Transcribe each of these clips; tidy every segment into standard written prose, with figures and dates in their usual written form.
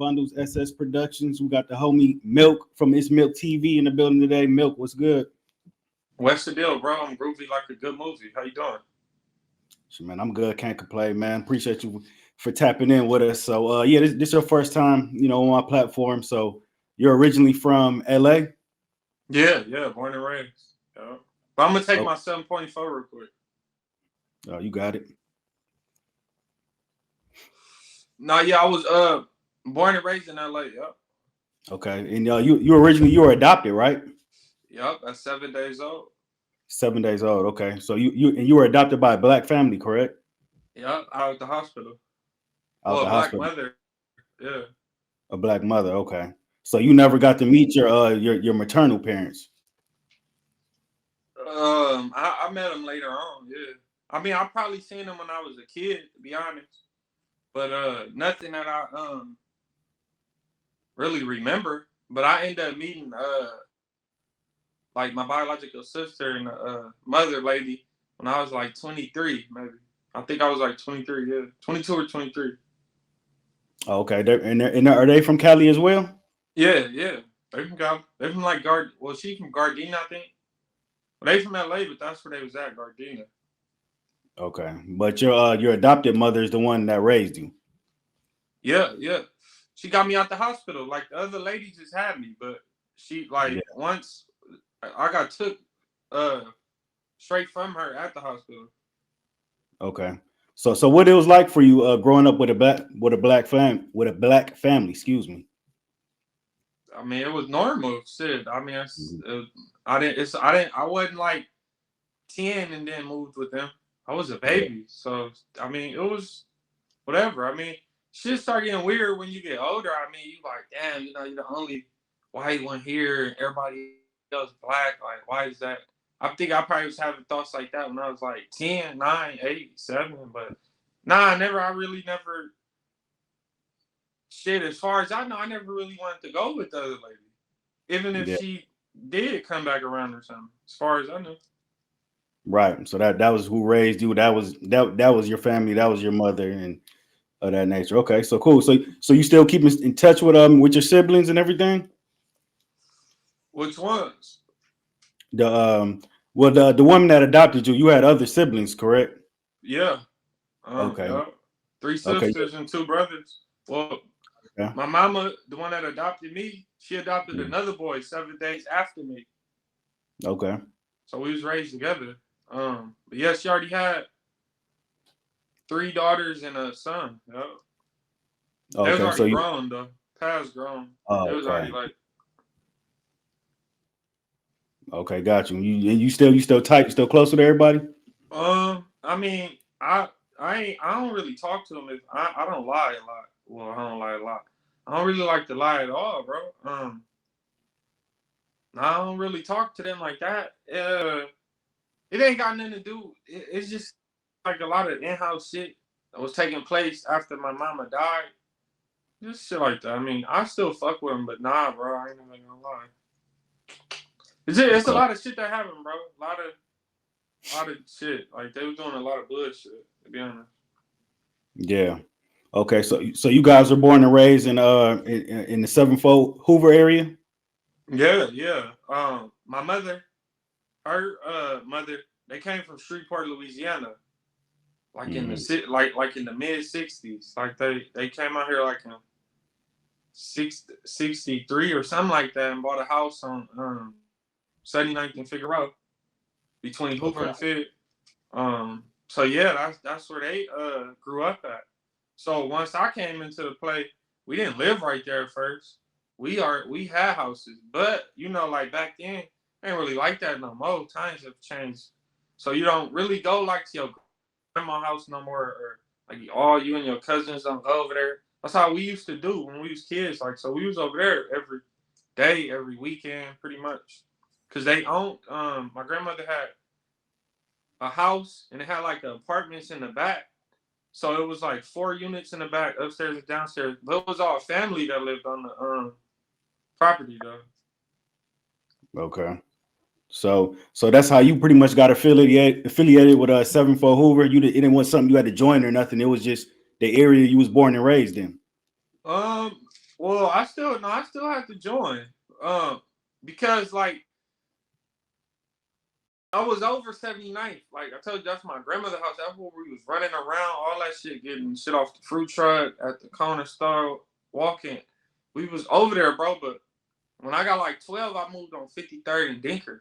Bundles SS Productions. We got the homie Milk from It's Milk TV in the building today. Milk, what's good? What's the deal, bro? I'm groovy like a good movie. How you doing? So, man, I'm good. Can't complain, man. Appreciate you for tapping in with us. So, yeah, this your first time, on my platform. So, you're originally from LA? Yeah, born and raised. Yeah. But I'm gonna take Oh, my 7.4 real quick. you got it. Nah, yeah, I was born and raised in LA. Yep. Okay, and you were adopted, right? Yep, at 7 days old. 7 days old. Okay, so you were adopted by a black family, correct? Yep, out of the hospital. Out Well, a the black hospital. mother. Yeah. A black mother. Okay, so you never got to meet your maternal parents. I met him later on. Yeah. I mean, I probably seen him when I was a kid, to be honest. But nothing that I really remember. But I ended up meeting like my biological sister and mother lady when I was like 23, maybe. I think I was like 23, yeah, 22 or 23. Oh, okay, are they from Cali as well? Yeah. They from Cal. They from like Gard. Well, she from Gardena, I think. Well, they from LA, but that's where they was at, Gardena. Okay, but your adopted mother is the one that raised you. Yeah. She got me out the hospital. Like the other lady just had me, but she Yeah. like once I got took uh straight from her at the hospital. Okay. So what it was like for you growing up with a black family, excuse me. I mean, it was normal shit. I mean, Mhm. I wasn't like 10 and then moved with them. I was a Yeah. baby, so I mean, it was whatever. I mean, shit start getting weird when you get older. I mean, you like, damn, you're the only white one here, and everybody else black. Like, why is that? I think I probably was having thoughts like that when I was like 10, 9, 8, 7, but nah, I really never shit. As far as I know, I never really wanted to go with the other lady, even if Yeah. she did come back around or something. As far as I know. Right. So that was who raised you. That was your family. That was your mother and of that nature. Okay. So cool. So you still keep in touch with your siblings and everything. Which ones? The well the woman that adopted you, you had other siblings, correct? Yeah. Okay. Yeah. Three Okay. sisters and two brothers. Well, Yeah. my mama, the one that adopted me, she adopted Yeah. another boy 7 days after me. Okay. So we was raised together. But yeah, she already had three daughters and a son. Yeah. They was Okay. So already you grown though. Past grown. They oh, was already okay. like Okay, got you. You still tight, you still close with everybody? I mean, I don't really talk to them if I don't lie a lot. Well, I don't lie a lot. I don't really like to lie at all, bro. I don't really talk to them like that. It ain't got nothing to do. It's just like a lot of in-house shit that was taking place after my mama died. Just shit like that. I mean, I still fuck with them, but nah, bro. I ain't even gonna lie. It's a Okay. lot of shit that happened, bro. A lot of shit. Like they was doing a lot of bullshit. To be honest. Yeah. Okay, so you guys were born and raised in the Sevenfold Hoover area? Yeah. My mother, her mother, they came from Shreveport, Louisiana, like in the Hmm. like in the mid 60s. Like they came out here like in 63 or something like that, and bought a house on 79th and Figueroa between Hoover Okay. and Fig. So yeah, that's where they grew up at. So once I came into the play, we didn't live right there at first. We had houses, but like back then, ain't really like that no more. Times have changed, so you don't really go like to your grandma house no more, or like all you and your cousins don't go over there. That's how we used to do when we was kids. Like so, we was over there every day, every weekend, pretty much, because they owned. My grandmother had a house and it had like apartments in the back. So it was like 4 units in the back, upstairs and downstairs. But it was all family that lived on the property though. Okay. So that's how you pretty much got affiliated with Sevenfold Hoover. It didn't want something you had to join or nothing. It was just the area you was born and raised in. Um, Well, I still have to join. Because like I was over 79th. Like I told you, that's my grandmother's house. That's where we was running around, all that shit, getting shit off the fruit truck at the corner store, walking. We was over there, bro. But when I got like 12, I moved on 53rd and Dinker.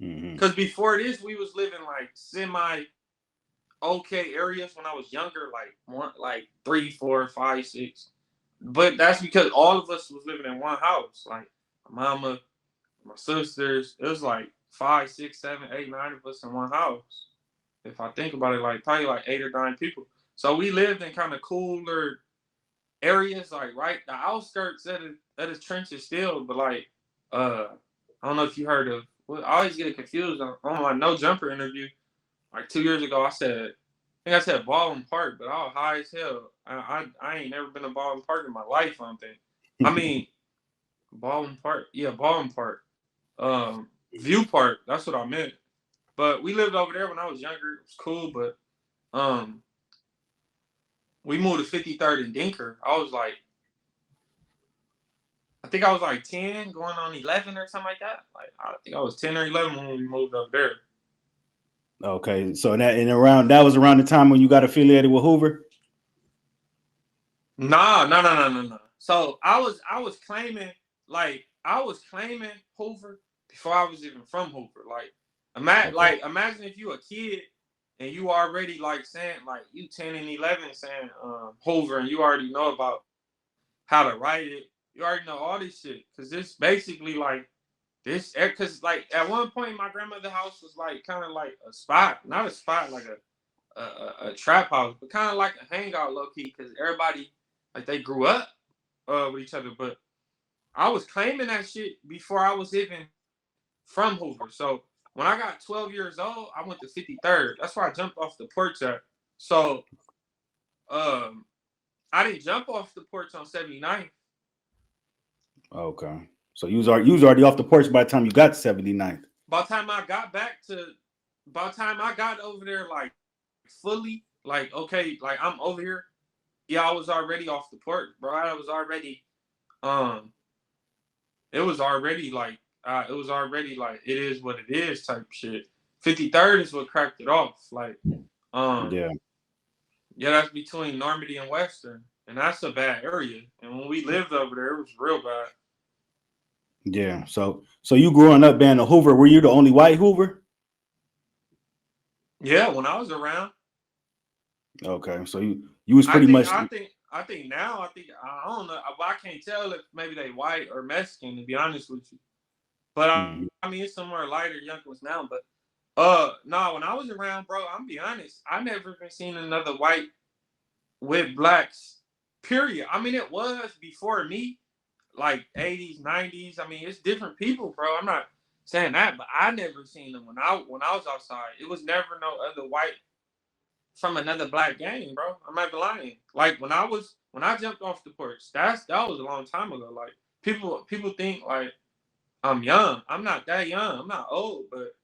Mm-hmm. Cause before this, we was living like semi okay areas when I was younger, like one, like 3, 4, 5, 6. But that's because all of us was living in one house. Like my mama, my sisters. It was like 5, 6, 7, 8, 9 of us in one house. If I think about it, like probably like 8 or 9 people. So we lived in kind of cooler areas, like right the outskirts of the trenches still, but like I don't know if you heard of. Well, I always get it confused on my No Jumper interview. Like 2 years ago, I think I said Baldwin Park, but I was high as hell. I ain't never been to Baldwin Park in my life. I don't think. I mean, Baldwin Park, yeah, Baldwin Park, View Park. That's what I meant. But we lived over there when I was younger. It was cool, but um, we moved to 53rd and Dinker. I think I was like 10, going on 11 or something like that. Like I think I was 10 or 11 when we moved up there. Okay, so that was around the time when you got affiliated with Hoover. Nah, no, no, no, no, no. So I was claiming Hoover before I was even from Hoover. Okay. Imagine if you a kid and you already like saying like you 10 and 11 saying Hoover, and you already know about how to write it. You already know all this shit because this basically like this because like at one point my grandmother's house was like kind of like a spot, not a spot like a trap house, but kind of like a hangout low key because everybody like they grew up with each other. But I was claiming that shit before I was even from Hoover. So when I got 12 years old, I went to 53rd. That's why I jumped off the porch at. So um, I didn't jump off the porch on 79th. Okay. So you was already off the porch by the time you got to 79th. By the time I got by the time I got over there, like fully, like okay, like I'm over here. Yeah, I was already off the porch, bro. I was already, um, it was already like it is what it is type shit. 53rd is what cracked it off. Like, um, Yeah. yeah, that's between Normandy and Western, and that's a bad area. And when we lived over there, it was real bad. Yeah. So you growing up being a Hoover, were you the only white Hoover? Yeah, when I was around, Okay. So you was pretty much I think now, I don't know, but I can't tell if maybe they white or Mexican to be honest with you. But Mhm. I mean, it's somewhere lighter, young ones now. But no, when I was around, bro, I'm be honest, I never even seen another white with blacks. Period. I mean, it was before me, like 80s, 90s. I mean, it's different people, bro. I'm not saying that, but I never seen them when I was outside. It was never no other white from another black gang, bro. I'm not even lying. Like when I jumped off the porch, that was a long time ago. Like people think like I'm young. I'm not that young. I'm not old, but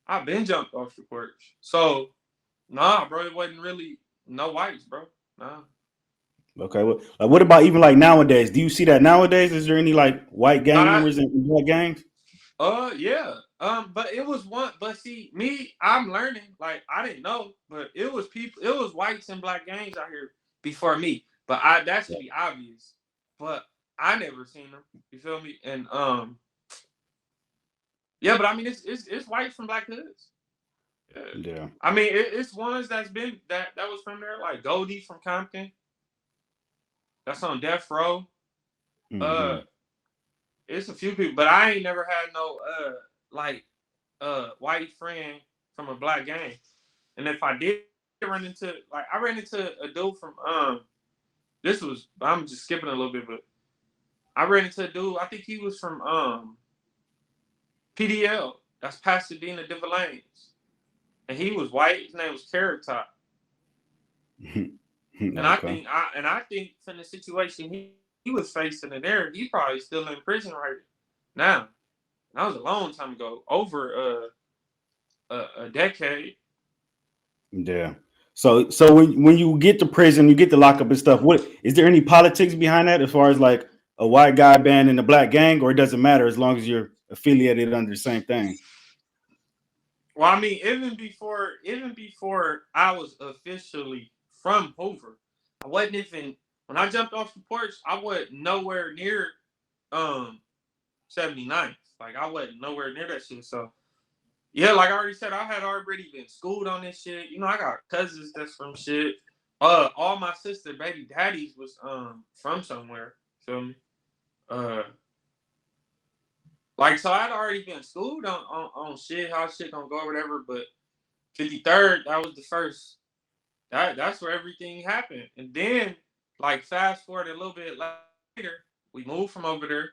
I've been jumped off the porch. So nah, bro, it wasn't really no whites, bro. Nah. okay. Well, like, what about even like nowadays? Do you see that nowadays? Is there any like white gang Nah, members in black gangs? yeah. But it was one. But see, me, I'm learning. Like I didn't know, but it was people. It was whites and black gangs out here before me. But that should be obvious. But I never seen them. You feel me? And yeah. But I mean, it's whites from black hoods. Yeah. Yeah. I mean, it's ones that's been that was from there, like Goldie from Compton. That's on death row. Uh, Hmm. it's a few people, but I ain't never had no like white friend from a black gang. And if I did run into like I ran into a dude from this was I'm just skipping a little bit, but I ran into a dude. I think he was from PDL. That's Pasadena Devalanes, and he was white. His name was Carrot Top. And Okay. I think from the situation he was facing in there, he's probably still in prison right now. That was a long time ago, over a decade. Yeah. So when you get to prison, you get to lock up and stuff. What is there any politics behind that as far as like a white guy band in a black gang, or it doesn't matter as long as you're affiliated under the same thing? Well, I mean, even before I was officially from Hoover, I wasn't even when I jumped off the porch. I wasn't nowhere near um 79th. Like I wasn't nowhere near that shit. So yeah, like I already said, I had already been schooled on this shit. You know, I got cousins that's from shit. All my sister baby daddies was from somewhere. Feel me? Uh, like so I'd already been schooled on shit, how shit gonna go or whatever. But 53rd, that was the first. That's where everything happened. And then, like fast forward a little bit later, we moved from over there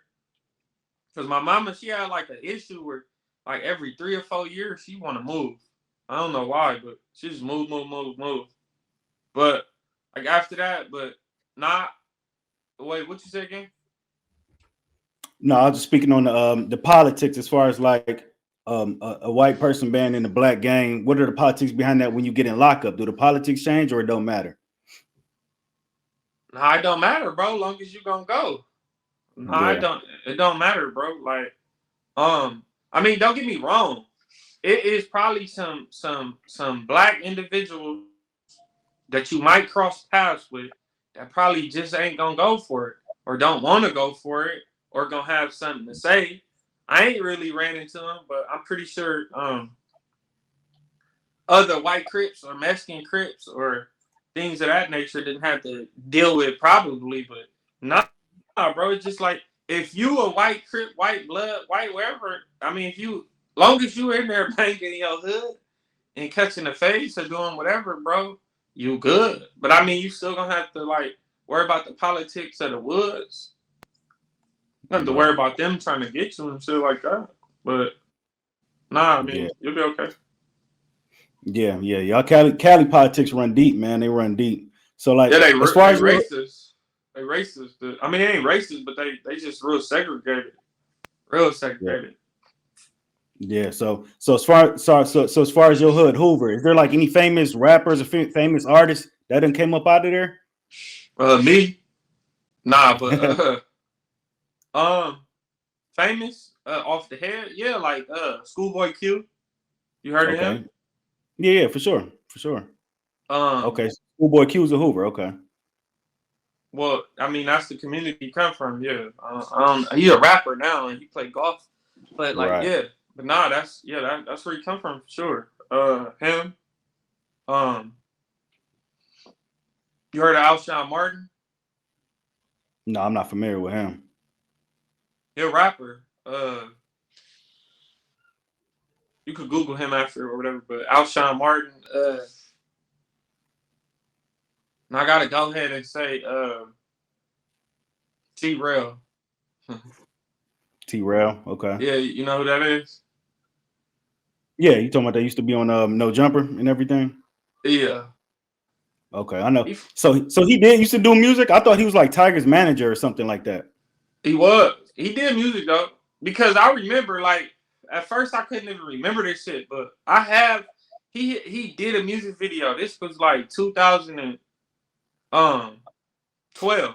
because my mama she had like an issue where like every 3 or 4 years she want to move. I don't know why, but she just move, move, move, move. But like after that, but not. Wait, what you say again? No, I was just speaking on the politics as far as like a white person band in a black gang. What are the politics behind that when you get in lockup? Do the politics change or it don't matter? Nah, it don't matter, bro. Long as you gonna go. Nah, it Yeah, don't. It don't matter, bro. Like, I mean, don't get me wrong. It is probably some black individuals that you might cross paths with that probably just ain't gonna go for it or don't want to go for it or gonna have something to say. I ain't really ran into them, but I'm pretty sure other white Crips or Mexican Crips or things of that nature didn't have to deal with probably, but nah, bro. It's just like if you a white Crip, white blood, white wherever. I mean, if you long as you in there banging your hood and catching the face or doing whatever, bro, you good. But I mean, you still gonna have to like worry about the politics of the woods. You have to worry right. about them trying to get you and shit like that. But nah, I Yeah, mean, you'll be okay. yeah. Y'all Cali politics run deep, man. They run deep. So Yeah, like as far they as your racist. They racist. I mean, they ain't racist, but they just real segregated. Real yeah, segregated. yeah. So as far as your hood, Hoover, is there like any famous rappers or famous artists that done came up out of there? Me? Nah, but um, famous off the head, yeah, like Schoolboy Q. You heard of him? Okay. Yeah, for sure, for sure. Um, Okay, Schoolboy Q's a Hoover. Okay, well, I mean that's the community he come from. Yeah, he a rapper now and he play golf, but like right. yeah, but nah, that's where he come from for sure. Him. Um, you heard of Alshon Martin? No, I'm not familiar with him. He a rapper. You could Google him after or whatever. But Alshon Martin. And I gotta go ahead and say T Rail. T-Rail. Okay. Yeah, you know who that is? Yeah, you talking about they used to be on No Jumper and everything? Yeah. Okay, I know. He, So he did used to do music. I thought he was like Tiger's manager or something like that. he was. He did music though. Because I remember like at first I couldn't even remember this shit, but I have he did a music video. This was like 2012.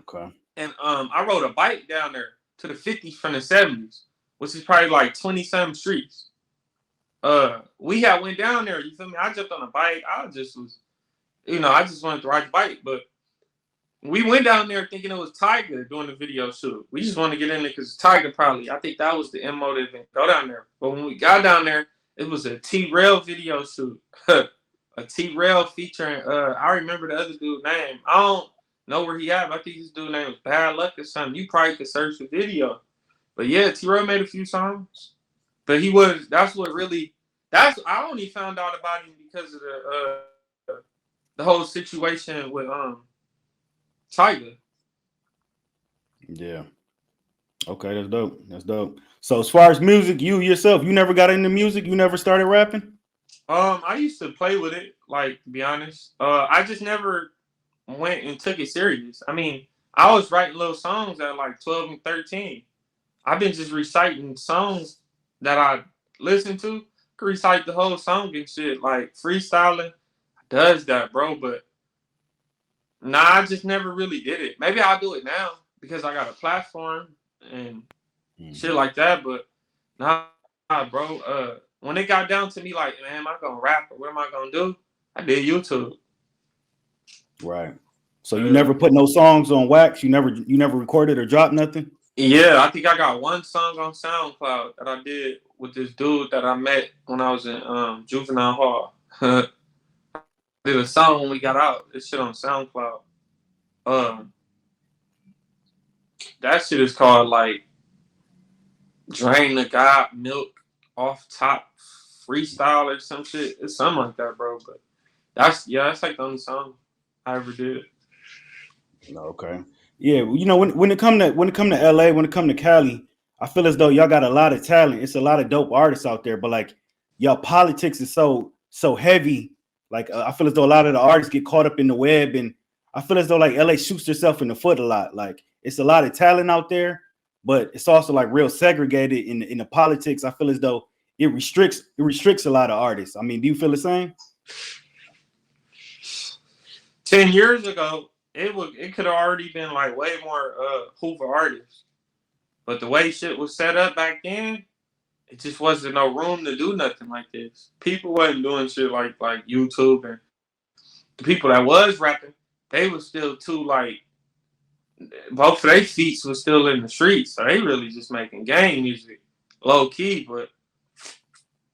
Okay. And I rode a bike down there to the 50s from the 70s, which is probably like 20 some streets. We had went down there, you feel me? I jumped on a bike. I just was, I just wanted to ride the bike, but we went down there thinking it was Tiger doing the video shoot. We just wanted to get in there because Tiger probably. I think that was the motive and go down there. But when we got down there, it was a T-Rail video shoot. A T-Rail featuring. I remember the other dude's name. I don't know where he at. But I think his dude's name was Bad Luck or something. You probably could search the video. But yeah, T-Rail made a few songs. But he was. That's what really. That's I only found out about him because of the whole situation with Tiger. Yeah. Okay, that's dope. That's dope. So as far as music, you yourself, you never got into music. You never started rapping. I used to play with it, like to be honest. I just never went and took it serious. I mean, I was writing little songs at like 12 and 13. I've been just reciting songs that I listened to. Could recite the whole song and shit, like freestyling. does that, bro. But nah, I just never really did it. Maybe I'll do it now because I got a platform and shit like that. But nah, bro. When it got down to me, like, man, am I gonna rap or what am I gonna do? I did YouTube. Right. So you never put no songs on wax. You never recorded or dropped nothing. Yeah, I think I got one song on SoundCloud that I did with this dude that I met when I was in juvenile hall. Did a song when we got out. This shit on SoundCloud. Um, that shit is called like "Drain the God Milk Off Top Freestyle" or some shit. It's something like that, bro. But that's like the only song I ever did. Okay. Yeah, when it come to LA, when it come to Cali, I feel as though y'all got a lot of talent. It's a lot of dope artists out there, but like y'all politics is so heavy. Like I feel as though a lot of the artists get caught up in the web, and I feel as though like LA shoots herself in the foot a lot. Like it's a lot of talent out there, but it's also like real segregated in the politics. I feel as though it restricts a lot of artists. I mean, do you feel the same? 10 years ago, it could have already been like way more Hoover artists. But the way shit was set up back then, it just wasn't no room to do nothing like this. People wasn't doing shit like YouTube, and the people that was rapping, they was still too like both of their feet was still in the streets. So they really just making gang music, low key. But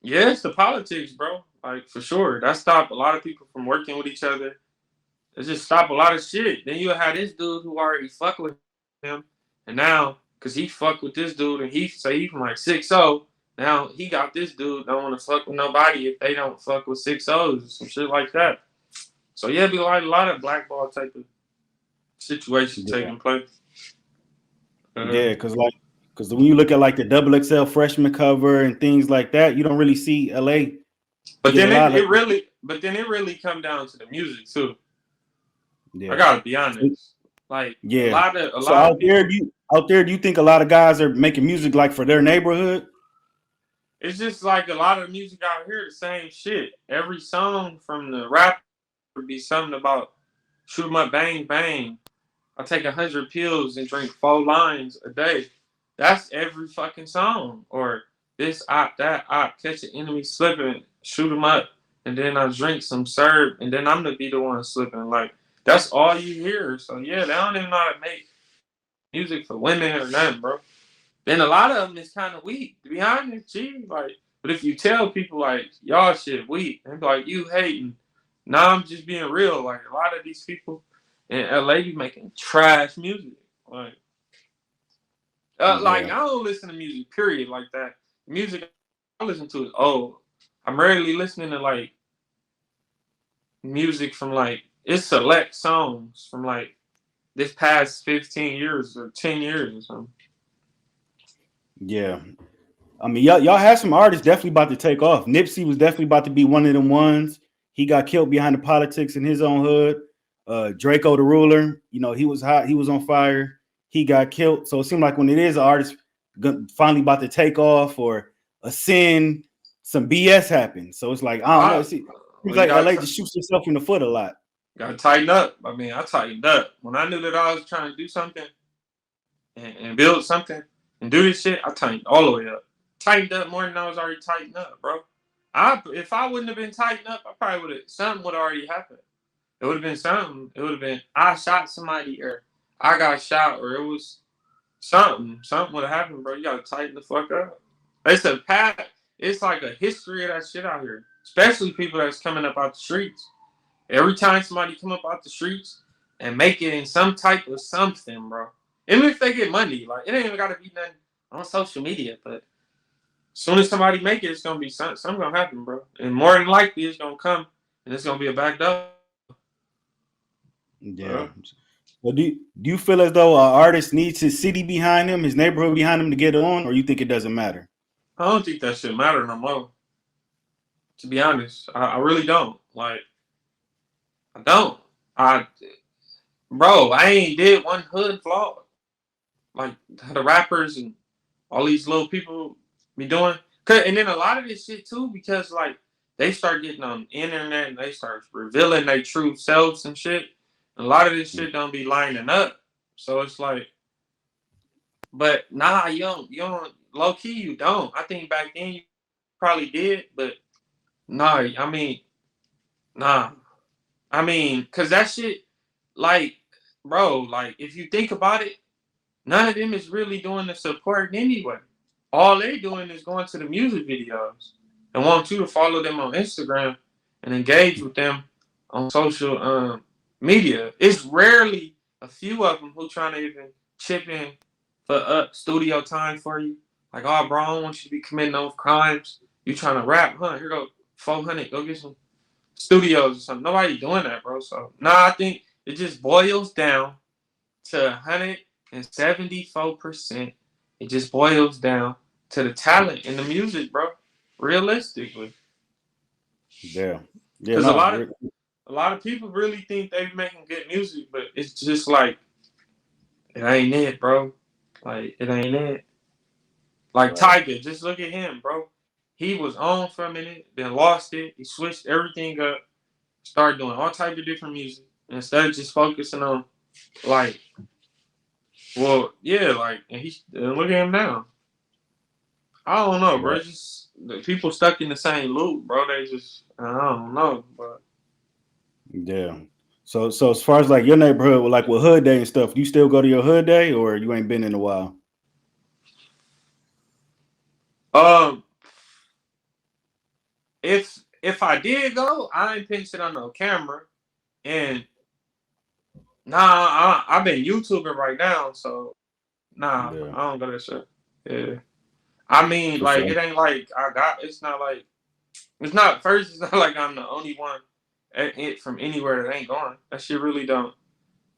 yeah, it's the politics, bro. Like for sure. That stopped a lot of people from working with each other. It just stopped a lot of shit. Then you had this dude who already fuck with him, and now because he fuck with this dude and he say he from like 6'0", now he got this dude don't want to fuck with nobody if they don't fuck with 6'0s or some shit like that. So yeah, be like a lot of blackball type of situations Yeah, taking place. yeah, because when you look at like the double XL freshman cover and things like that, you don't really see LA But get a then lot of it really come down to the music too. I yeah. gotta be honest. Like a Yeah. lot of a So lot out of there, people. do you think a lot of guys are making music like for their neighborhood? It's just like a lot of music out here, the same shit. Every song from the rapper would be something about shoot 'em up, bang bang. I take 100 pills and drink 4 lines a day. That's every fucking song. Or this op, that op, catch an enemy slipping, shoot 'em up, and then I drink some syrup, and then I'm gonna be the one slipping. Like that's all you hear. So yeah, they don't even know how to make music for women or nothing, bro. Then a lot of them is kind of weak. To be honest, G, like, but if you tell people like y'all shit weak, and like you hating, nah, I'm just being real. Like a lot of these people in LA be making trash music. Like Yeah. I don't listen to music, period, like that. Music I listen to is old. I'm rarely listening to like music from like it's select songs from like this past 15 years or 10 years or something. Yeah. I mean, y'all had some artists definitely about to take off. Nipsey was definitely about to be one of them ones. He got killed behind the politics in his own hood. Draco the Ruler, he was hot. He was on fire. He got killed. So it seemed like when it is an artist finally about to take off or a sin, some BS happens. So it's like, I don't know. I, It seems well, you like got LA just shoots itself in the foot a lot. gotta tighten up. I mean, I tightened up when I knew that I was trying to do something and build something and do this shit. I tightened all the way up. Tightened up more than I was already tightened up, bro. If I wouldn't have been tightened up, I probably would have something would have already happened. It would have been something. It would have been I shot somebody or I got shot or it was something. Something would have happened, bro. You gotta tighten the fuck up. It's a path. It's like a history of that shit out here. Especially people that's coming up out the streets. Every time somebody come up out the streets and make it in some type of something, bro. Even if they get money, like it ain't even gotta be nothing on social media, but as soon as somebody make it, it's gonna be something gonna happen, bro. And more than likely, it's gonna come and it's gonna be a back door. Yeah. Well, do you feel as though an artist needs his city behind him, his neighborhood behind him to get on, or you think it doesn't matter? I don't think that shit matter no more. To be honest, I really don't. Like, I don't. I, bro, I ain't did one hood vlog like the rappers and all these little people be doing. And then a lot of this shit too, because like they start getting on the internet and they start revealing their true selves and shit. A lot of this shit don't be lining up. So it's like, but nah, you don't, low key, you don't. I think back then you probably did, but nah, nah. Cause that shit, like, bro, like, if you think about it, none of them is really doing the support anyway. All they doing is going to the music videos and want you to follow them on Instagram and engage with them on social media. It's rarely a few of them who trying to even chip in for studio time for you. Like, oh, bro, I don't want you to be committing no crimes. You trying to rap, huh? Here go 400. Go get some studios or something. Nobody doing that, bro. So, nah, I think it just boils down to 174%. It just boils down to the talent in the music, bro. Realistically, Yeah. Yeah. because a No. lot of people really think they be making good music, but it's just like it ain't it, bro. Like it ain't it. Like Right. Tiger, just look at him, bro. He was on for a minute, then lost it. He switched everything up, started doing all type of different music, and instead of just focusing on like, well, yeah, like, and look at him now. I don't know, bro. Right. It's just the people stuck in the same loop, bro. They just I don't know, but Yeah. So as far as like your neighborhood, like with hood day and stuff, you still go to your hood day, or you ain't been in a while? um, if I did go, I ain't pinch it on no camera, and nah, I've been YouTubing right now, so nah, Yeah. I don't go to that shit. Yeah, I mean, For like sure. it ain't like I got. It's not like it's not first. It's not like I'm the only one it from anywhere that ain't going. That shit really don't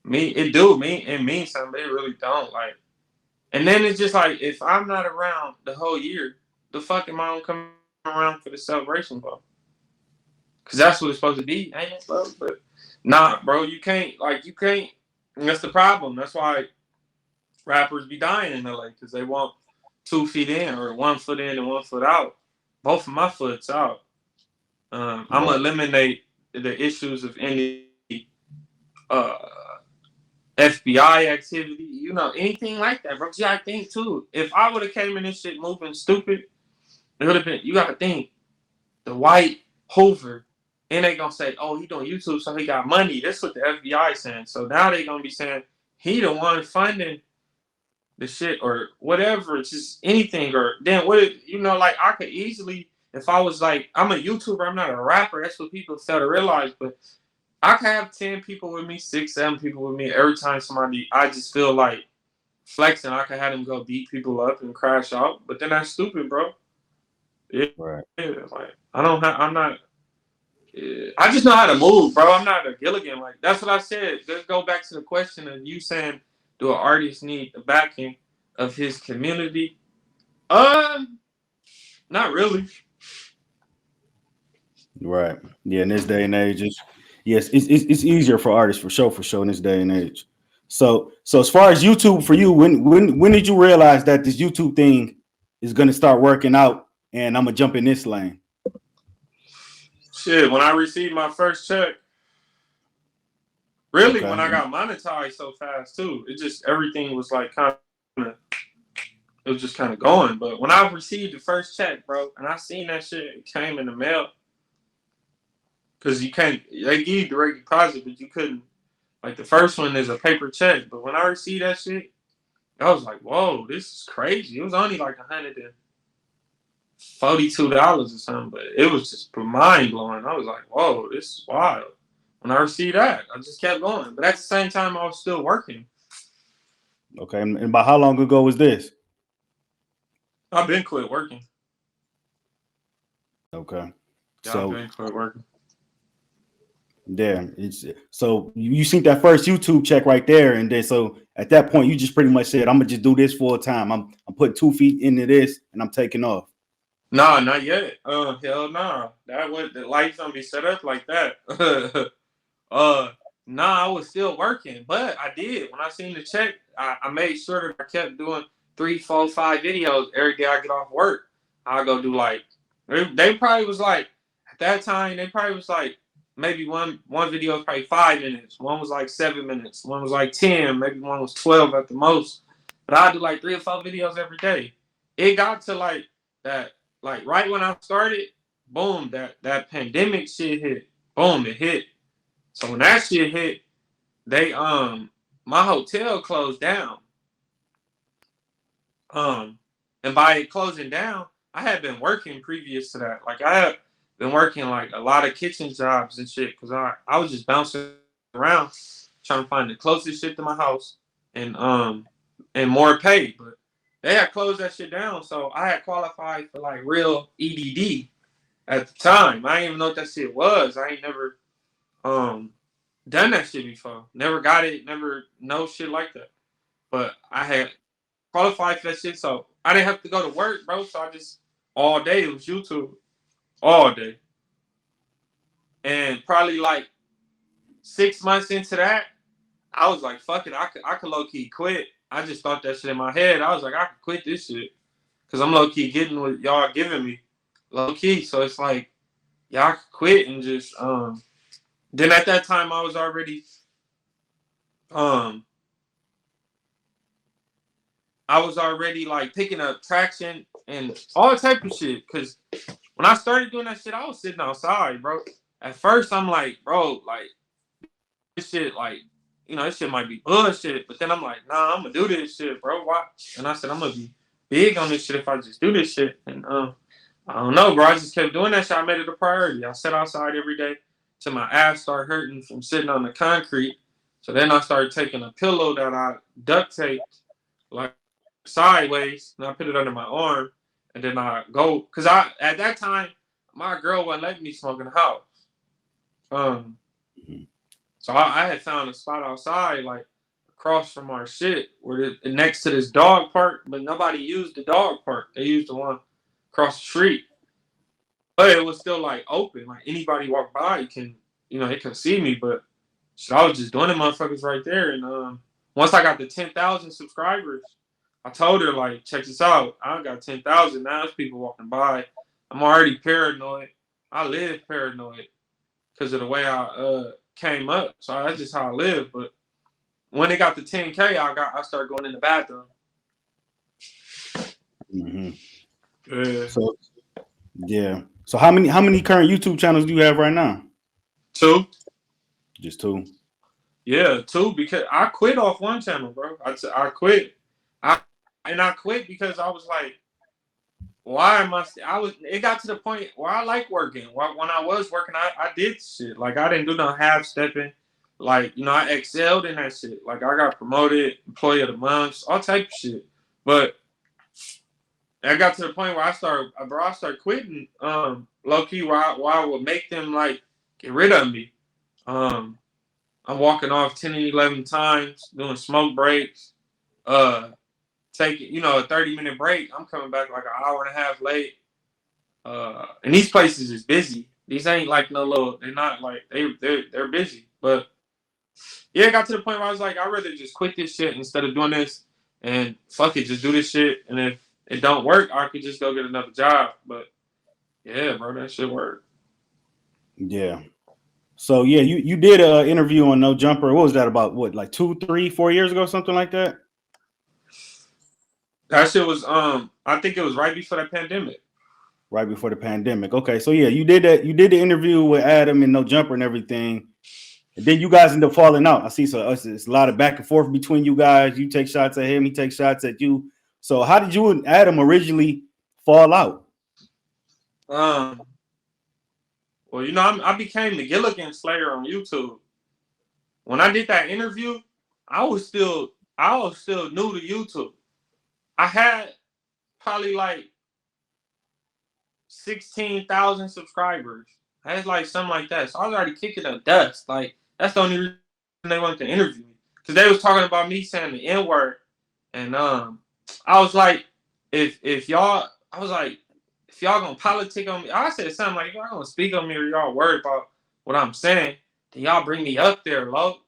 mean it. Do mean it means something. But it really don't like. And then it's just like if I'm not around the whole year, the fuck am I gonna come around for the celebration, bro? Because that's what it's supposed to be, ain't it, bro? But nah, bro, you can't. Like you can't. And that's the problem. That's why rappers be dying in LA because they want 2 feet in or 1 foot in and 1 foot out. Both of my foots out. I'm gonna Right. eliminate the issues of any uh, FBI activity, anything like that, bro. See, I think too, if I would have came in this shit moving stupid, it would have been. You gotta think the white Hoover, and they gonna say, "Oh, he doing YouTube, so he got money." That's what the FBI saying. So now they gonna be saying he the one funding the shit or whatever. It's just anything. Or then what? Like I could easily, if I was like, I'm a YouTuber, I'm not a rapper. That's what people fail to realize, but. I can have 10 people with me, 6, 7 people with me. Every time somebody, I just feel like flexing. I can have them go beat people up and crash out. But then that's stupid, bro. Yeah, Right. like I don't have. I'm not. I just know how to move, bro. I'm not a Gilligan. Like that's what I said. Let's go back to the question of you saying, do an artist need the backing of his community? Not really. Right. Yeah. In this day and age, yes, it's easier for artists for sure in this day and age. So as far as YouTube for you, when did you realize that this YouTube thing is gonna start working out and I'm gonna jump in this lane? Shit, when I received my first check, really, when Okay. I got monetized so fast too, it just everything was like kind of it was just kind of going. But when I received the first check, bro, and I seen that shit, it came in the mail because you can't. They give you direct deposit, but you couldn't. Like the first one is a paper check, but when I received that shit, I was like, "Whoa, this is crazy!" It was only like $142 or something, but it was just mind blowing. I was like, "Whoa, this is wild." When I received that, I just kept going. But at the same time, I was still working. Okay. And about how long ago was this? I've been quit working. Okay. Yeah, I've So been quit working. yeah, it's so you seen that first YouTube check right there, and then so at that point you just pretty much said, "I'm gonna just do this full time. I'm putting 2 feet into this, and I'm taking off." Nah, not yet. Hell nah. That would the lights don't be set up like that. uh, nah, I was still working, but I did. When I seen the check, I made sure that I kept doing 3, 4, 5 videos every day I get off work. I go do like they probably was like at that time, they probably was like maybe one video was probably 5 minutes, one was like 7 minutes, one was like 10, maybe one was 12 at the most. But I do like 3 or 4 videos every day. It got to like that, like right when I started, boom, that pandemic shit hit. Boom, it hit. So when that shit hit, they my hotel closed down. And by it closing down, I had been working previous to that. Like I had been working like a lot of kitchen jobs and shit because I was just bouncing around trying to find the closest shit to my house and more pay. But they had closed that shit down, so I had qualified for like real EDD at the time. I didn't even know what that shit was. I ain't never done that shit before. Never got it. Never no shit like that. But I had qualified for that shit, so I didn't have to go to work, bro. So I just all day it was YouTube, all day. And probably like 6 months into that, I was like, fuck it, I could low key quit. I just thought that shit in my head. I was like, I could quit this shit because I'm low key getting what y'all giving me, low key. So it's like y'all could quit and just Then at that time I was already like picking up traction and all type of shit. Cause when I started doing that shit, I was sitting outside, bro. At first I'm like, bro, like this shit, like, you know, this shit might be bullshit. But then I'm like, nah, I'm gonna do this shit, bro. Why? And I said, I'm gonna be big on this shit if I just do this shit. And I don't know, bro. I just kept doing that shit. I made it a priority. I sat outside every day till my ass started hurting from sitting on the concrete. So then I started taking a pillow that I duct taped like sideways, and I put it under my arm, and then I go, cause at that time my girl wasn't letting me smoke in the house. So I had found a spot outside, like across from our shit, where next to this dog park, but nobody used the dog park. They used the one across the street, but it was still like open. Like anybody walk by can, you know, they can see me. But shit, I was just doing the motherfuckers right there. And once I got the 10,000 subscribers, I told her like, check this out. I got 10,000 now. There's people walking by. I'm already paranoid. I live paranoid because of the way I came up. So that's just how I live. But when it got to 10K, I started going in the bathroom. Mm-hmm. Yeah. So yeah. So how many current YouTube channels do you have right now? 2. Just 2. Yeah, 2 because I quit off one channel, bro. I quit. I quit because I was like, why am I? It got to the point where I like working. When I was working, I did shit. Like I didn't do no half stepping. Like, you know, I excelled in that shit. Like I got promoted, employee of the month, all type of shit. But I got to the point where I started quitting. Low key, where I would make them like get rid of me. I'm walking off 10 and 11 times, doing smoke breaks. Taking, you know, a 30-minute break. I'm coming back like an hour and a half late. And these places is busy. These ain't like no little. They're not like they're busy. But yeah, it got to the point where I was like, I'd rather just quit this shit instead of doing this and fuck it, just do this shit. And if it don't work, I could just go get another job. But yeah, bro, that shit worked. Yeah. So yeah, you did an interview on No Jumper. What was that about? What, like 2, 3, 4 years ago, something like that? That shit was I think it was right before the pandemic. Right before the pandemic. Okay, so yeah, you did that. You did the interview with Adam and No Jumper and everything, and then you guys end up falling out. I see. So it's a lot of back and forth between you guys. You take shots at him, he takes shots at you. So how did you and Adam originally fall out? Well, you know, I became the Gilligan Slayer on YouTube. When I did that interview, I was still new to YouTube. I had probably like 16,000 subscribers. I had like something like that. So I was already kicking up dust. Like that's the only reason they wanted to interview me, because they was talking about me saying the N word, and I was like, if y'all gonna politic on me, I said something like, if y'all gonna speak on me or y'all worried about what I'm saying, then y'all bring me up there, low.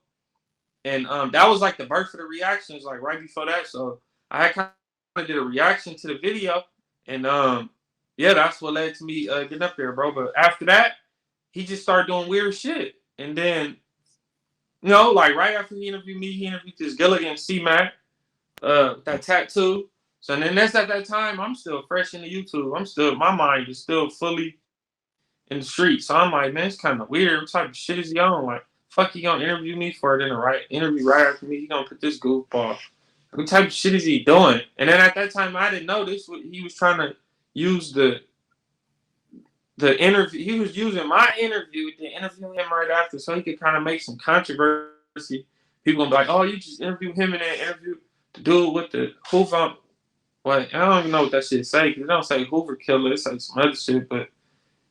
And that was like the birth of the reactions, like right before that. So I had kind of did a reaction to the video, and yeah, that's what led to me getting up there, bro. But after that, he just started doing weird shit. And then, you know, like right after he interviewed me, he interviewed this Gilligan C-Mac, that tattoo. So then that's at that time, I'm still fresh into YouTube. My mind is still fully in the street. So I'm like, man, it's kind of weird. What type of shit is he on? Like, fuck, he gonna interview me for it in the right interview right after me. He gonna put this goofball. What type of shit is he doing? And then at that time, I didn't know this. He was trying to use the interview. He was using my interview to interview him right after, so he could kind of make some controversy. People gonna be like, "Oh, you just interview him in that interview the dude with the Hoover." Well, I don't even know what that shit say because it don't say Hoover killer. It says some other shit, but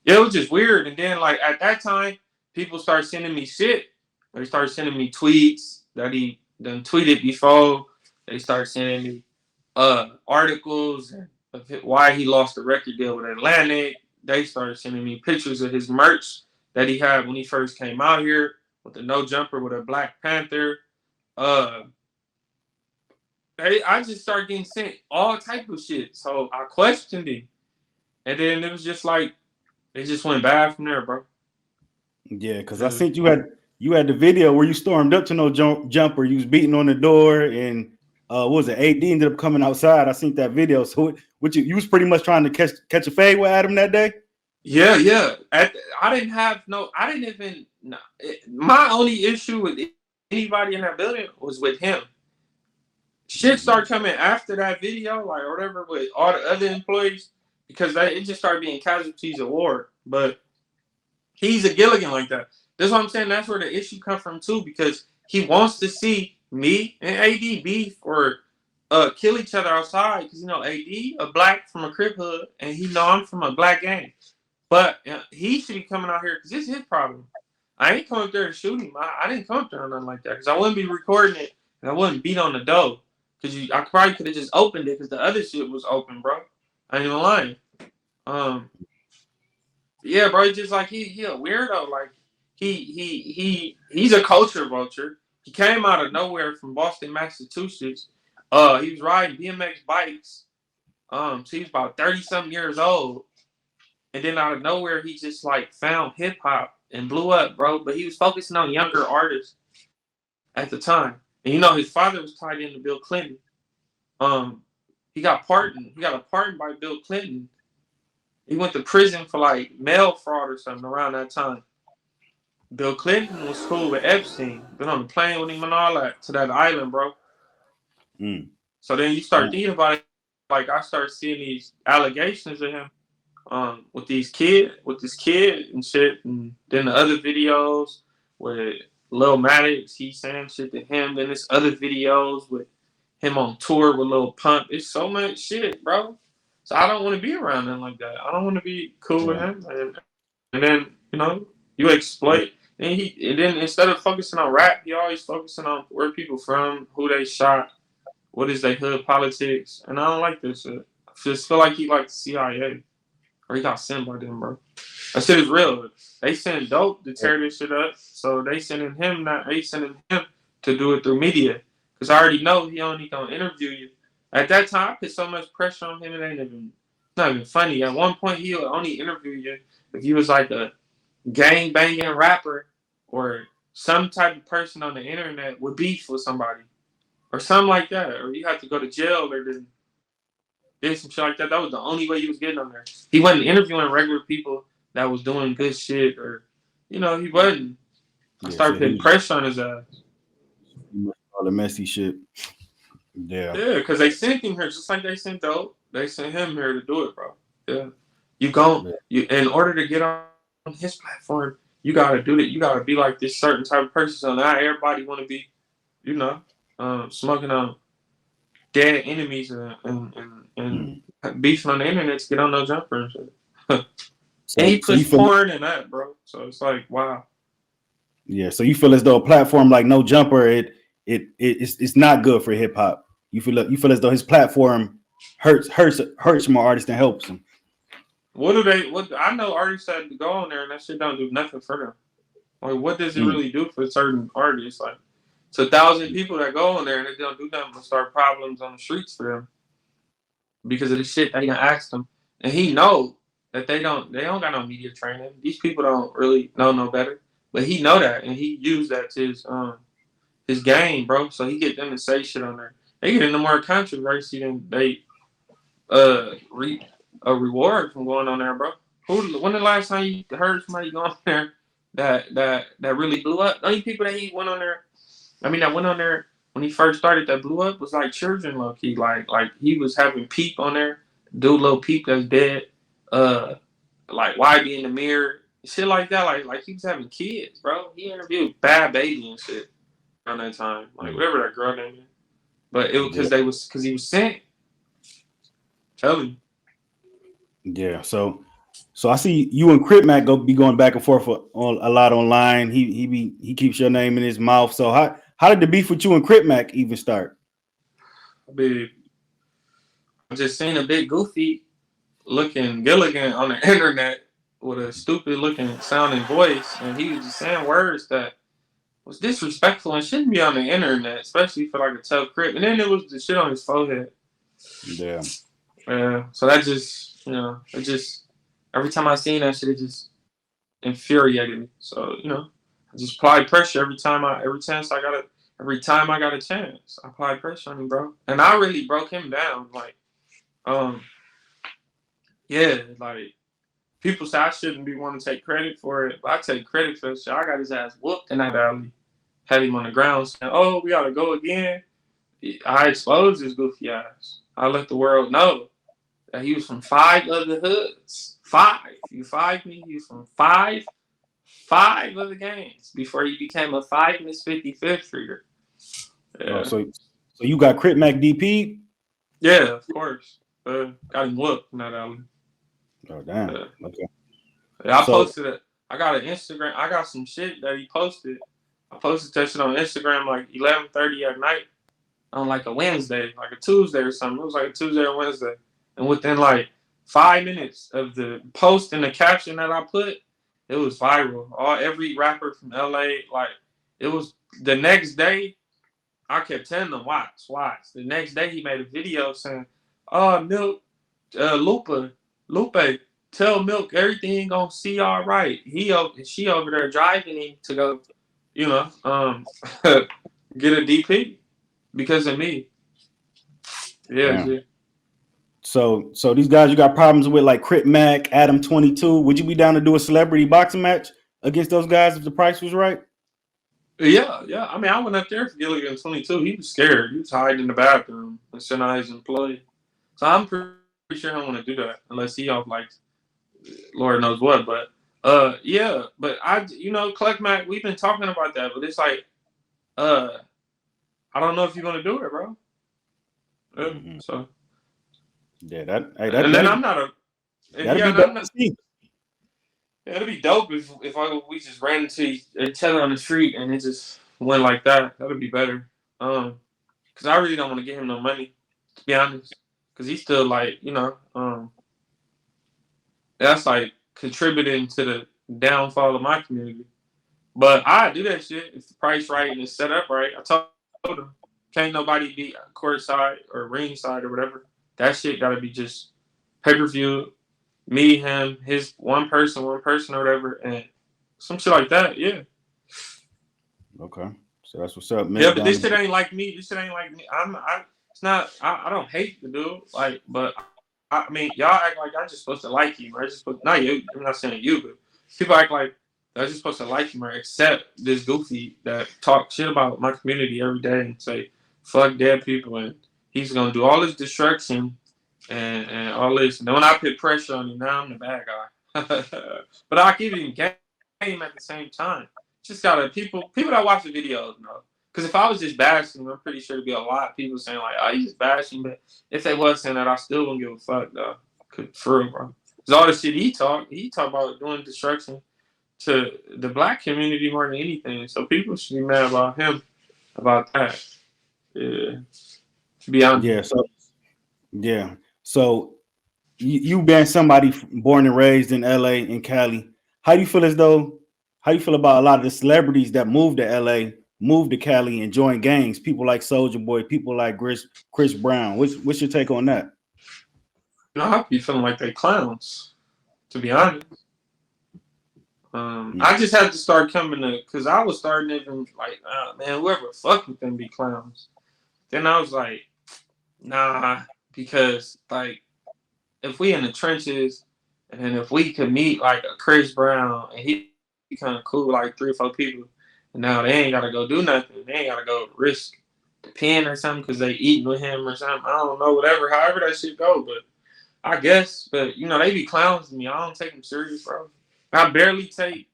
yeah, it was just weird. And then like at that time, people started sending me shit. They started sending me tweets that he done tweeted before. They started sending me articles of why he lost the record deal with Atlantic. They started sending me pictures of his merch that he had when he first came out here with the no jumper with a Black Panther. Uh, I just started getting sent all type of shit. So I questioned him, and then it was just like it just went bad from there, bro. Yeah, because I think you had the video where you stormed up to no jumper. You was beating on the door, and what was it? AD ended up coming outside. I seen that video. So which you was pretty much trying to catch a fade with Adam that day. Yeah, yeah. I didn't have no. I didn't even. No, my only issue with anybody in that building was with him. Shit started coming after that video, like or whatever, with all the other employees because it just started being casualties of war. But he's a Gilligan like that. That's what I'm saying. That's where the issue comes from too, because he wants to see me and AD beef or kill each other outside. Because you know AD a black from a Crip hood, and he know I'm from a black gang. But he should be coming out here because it's his problem. I ain't coming up there to shoot him. I didn't come up there or nothing like that because I wouldn't be recording it and I wouldn't beat on the door. Because I probably could have just opened it because the other shit was open, bro. I ain't even lying. Yeah, bro. It's just like he a weirdo. Like he's a culture vulture. He came out of nowhere from Boston, Massachusetts. He was riding BMX bikes. So he was about 30-something years old. And then out of nowhere, he just like found hip hop and blew up, bro. But he was focusing on younger artists at the time. And you know, his father was tied into Bill Clinton. He got pardoned. He got a pardon by Bill Clinton. He went to prison for like mail fraud or something around that time. Bill Clinton was cool with Epstein. Been on the plane with him and all that to that island, bro. So then you start thinking about it. Like I start seeing these allegations of him. With this kid and shit, and then the other videos with Lil Maddox, he's saying shit to him. Then there's other videos with him on tour with Lil Pump. It's so much shit, bro. So I don't want to be around him like that. I don't want to be cool with him. And then you know you exploit. And then instead of focusing on rap, he always focusing on where people from, who they shot, what is their hood politics, and I don't like this shit. I just feel like he like the CIA. Or he got sent by them, bro. That shit is real. They send dope to tear this shit up. So they sending him to do it through media. Because I already know he only gonna interview you. At that time, I put so much pressure on him, it's not even funny. At one point, he'll only interview you if you was like a gang banging rapper or some type of person on the internet with beef with somebody. Or something like that. Or you have to go to jail or did some shit like that. That was the only way he was getting on there. He wasn't interviewing regular people that was doing good shit, or he wasn't. I started putting pressure on his ass. All the messy shit. Yeah. Yeah, because they sent him here just like they sent dope. They sent him here to do it, bro. Yeah. You in order to get on his platform, you gotta do that. You gotta be like this certain type of person. So not everybody wanna be, smoking on dead enemies and beefing on the internet to get on no jumper and shit. And he puts porn in that, bro. So it's like, wow. Yeah. So you feel as though a platform like No Jumper, it's not good for hip hop. You feel as though his platform hurts more artists than helps them. I know artists that go on there and that shit don't do nothing for them. Like, what does it really do for certain artists? Like, it's 1,000 people that go on there and they don't do nothing but start problems on the streets for them because of the shit they gonna ask them. And he know that they don't got no media training. These people don't really know no better. But he know that, and he used that to his game, bro. So he get them to say shit on there. They get into more controversy than they reap a reward from going on there, bro. When the last time you heard somebody go on there that really blew up? The only people that he went on there, that went on there when he first started that blew up was like children, low key. Like he was having Peep on there, dude, little Peep that's dead. Like YB in the mirror, shit like that. Like he was having kids, bro. He interviewed Bad Baby and shit around that time, like whatever that girl name is. But it was because he was sick. Tell you. Yeah. So I see you and Crip Mac be going back and forth on a lot online. He keeps your name in his mouth. So how did the beef with you and Crip Mac even start? I just seen a big goofy looking Gilligan on the internet with a stupid looking sounding voice, and he was just saying words that was disrespectful and shouldn't be on the internet, especially for like a tough Crip. And then it was the shit on his forehead. Yeah. So that just, it just every time I seen that shit, it just infuriated me. So I just applied pressure every time I got a chance. I applied pressure on him, bro, and I really broke him down. Like, like people say I shouldn't be wanting to take credit for it, but I take credit for it. So I got his ass whooped in that alley, had him on the ground saying, "Oh, we gotta go again." I exposed his goofy ass. I let the world know that he was from 5 other hoods. 5. You 5 me, he was from 5 other gangs before he became a 5 Miss 55th Streeter. Yeah. Oh, so you got Crip Mac DP? Yeah, of course. Got him whooped in that alley. Oh, damn. Okay. Yeah, I posted it. I got an Instagram. I got some shit that he posted. I posted that shit on Instagram like 11:30 at night on like a Wednesday, like a Tuesday or something. It was like a Tuesday or Wednesday. And within like 5 minutes of the post and the caption that I put, it was viral. Every rapper from LA, like it was the next day. I kept telling them, watch. The next day he made a video saying, "Oh, Milk, Lupe, tell Milk everything gonna see all right." She over there driving him to go, get a DP because of me. Yeah. So these guys you got problems with, like Crip Mac, Adam 22. Would you be down to do a celebrity boxing match against those guys if the price was right? Yeah. I went up there for Gilligan 22. He was scared. He was hiding in the bathroom and sent out his employee. So I'm pretty sure I don't want to do that unless he off like Lord knows what. But yeah. But Cluck Mac, we've been talking about that, but it's like I don't know if you're gonna do it, bro. Mm-hmm. So yeah, and then I'm not a that'd be dope to see. Yeah, it'd be dope if we just ran into each other on the street and it just went like that. That'd be better. Because I really don't want to get him no money, to be honest. Because he's still like, that's like contributing to the downfall of my community. But I do that shit if the price right and it's set up right. I told him, can't nobody be courtside or ringside or whatever. That shit gotta be just pay-per-view. Me, him, his one person or whatever, and some shit like that. Yeah. Okay. So that's what's up, man. Yeah, but this shit ain't like me. It's not. I don't hate the dude. Like, but y'all act like I'm just supposed to like you, right? Not you. I'm not saying you, but people act like I'm just supposed to like him, or accept this goofy that talk shit about my community every day and say fuck dead people, and he's gonna do all this destruction. And all this. And then when I put pressure on him, now I'm the bad guy. But I give him game at the same time. Just gotta people that watch the videos know. Because if I was just bashing him, I'm pretty sure there'd be a lot of people saying like, "Oh, you just bashing." But if they was saying that, I still wouldn't give a fuck though. For real, bro. Because all the shit he talk about doing destruction to the black community more than anything. So people should be mad about him about that. Yeah. To be honest. Yeah. So you being somebody born and raised in LA and Cali, how do you feel about a lot of the celebrities that moved to LA, moved to Cali and joined gangs? People like Soulja Boy, people like Chris Brown. What's your take on that? I be feeling like they clowns. To be honest, I just had to start coming to, because I was starting even like, man, whoever fuck with them be clowns. Then I was like, nah, because like if we in the trenches, and then if we could meet like a Chris Brown and he kind of cool with like 3 or 4 people, and now they ain't gotta go do nothing. They ain't gotta go risk the pen or something because they eating with him or something. I don't know, whatever, however that shit go, but I guess. But you know, they be clowns to me. I don't take them serious, bro. I barely take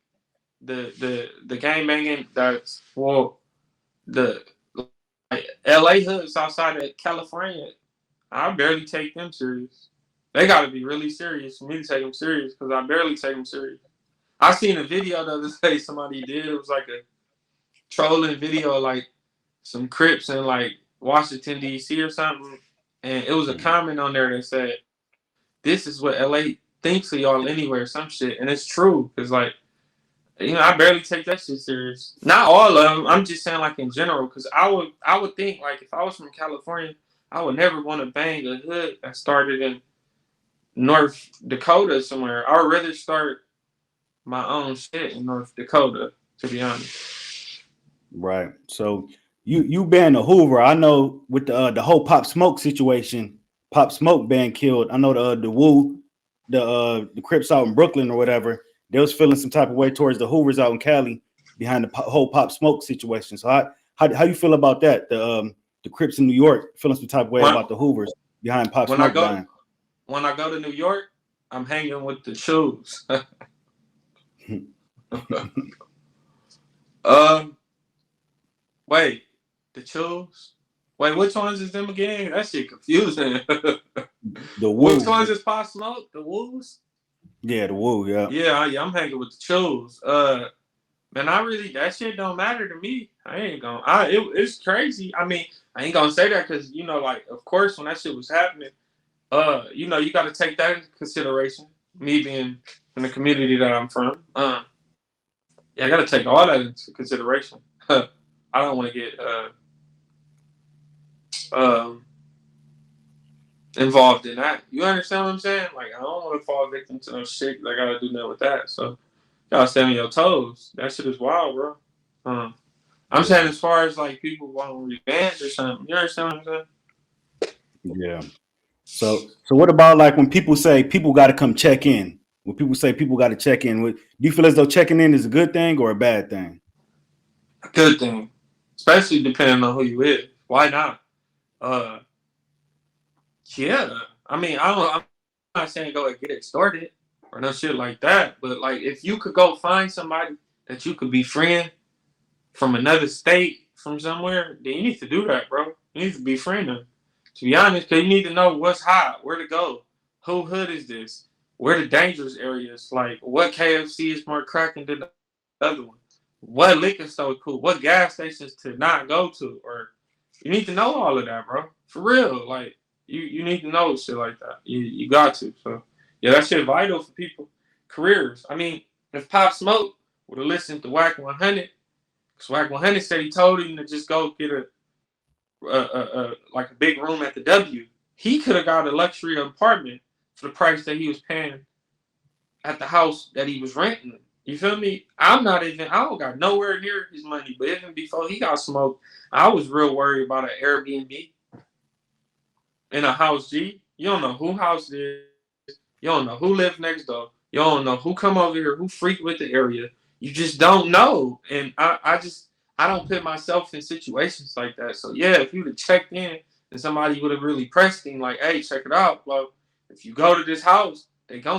the game banging that's for the like LA hoods outside of California. I barely take them serious. They got to be really serious for me to take them serious because I barely take them serious. I seen a video the other day somebody did. It was like a trolling video of like some Crips in like Washington D.C. or something, and it was a comment on there that said, "This is what LA thinks of y'all anywhere," some shit, and it's true because like you know I barely take that shit serious. Not all of them. I'm just saying like in general because I would think like if I was from California, I would never want to bang a hood that started in North Dakota somewhere. I would rather start my own shit in North Dakota, to be honest. Right. So you been a Hoover. I know with the whole Pop Smoke situation, Pop Smoke being killed. I know the Woo, the Crips out in Brooklyn or whatever. They was feeling some type of way towards the Hoovers out in Cali behind the whole Pop Smoke situation. So how you feel about that? The Crips in New York feeling some type of way When, about the Hoovers behind Pop when I Smoke go dying. when I go to New York, I'm hanging with the shoes. um, wait, the Chills? Wait, which ones is them again? That shit confusing. The Which Woo. ones is Pop Smoke? The Wolves? Yeah, the Woo, yeah. Yeah, I'm hanging with the Chills. Man, I really that shit don't matter to me. I ain't gonna. It's crazy. I mean, I ain't gonna say that because you know, like, of course, when that shit was happening, you know, you got to take that into consideration. Me being in the community that I'm from, yeah, I got to take all that into consideration. I don't want to get um, involved in that. You understand what I'm saying? Like, I don't want to fall victim to no shit. I gotta do nothing with that. So, you gotta stay on your toes. That shit is wild, bro. I'm saying as far as like people want revenge or something. You understand what I'm saying? Yeah. So what about like when people say people got to come check in? When people say people got to check in, do you feel as though checking in is a good thing or a bad thing? A good thing, especially depending on who you is. Why not? Uh, yeah. I mean, I'm not saying go and get it started or no shit like that, but like if you could go find somebody that you could befriend from another state, from somewhere, then you need to do that, bro. You need to befriend them. To be honest, because you need to know what's hot, where to go, who hood is this, where the dangerous areas, like what KFC is more cracking than the other one, what liquor store is cool, what gas stations to not go to, or you need to know all of that, bro. For real, like you need to know shit like that. You got to. So yeah, that shit vital for people careers. I mean, if Pop Smoke would have listened to Whack 100, because Whack 100 said he told him to just go get like a big room at the W. He could have got a luxury apartment for the price that he was paying at the house that he was renting. You feel me? I don't got nowhere near his money, but even before he got smoked, I was real worried about an Airbnb in a house, G. You don't know who house it is. You don't know who lives next door. You don't know who come over here, who frequent the area. You just don't know. And I don't put myself in situations like that. So yeah, if you'd have checked in and somebody would have really pressed him, like, hey, check it out. Well, if you go to this house,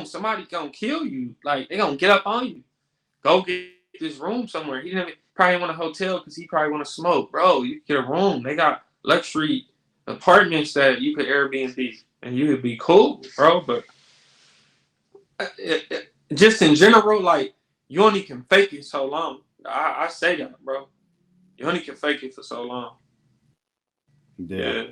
somebody gonna kill you. Like they gonna get up on you. Go get this room somewhere. He didn't probably want a hotel because he probably want to smoke. Bro, you get a room. They got luxury apartments that you could Airbnb and you would be cool, bro. But just in general, like you only can fake it so long. I say that, bro. You only can fake it for so long. Yeah. Yeah.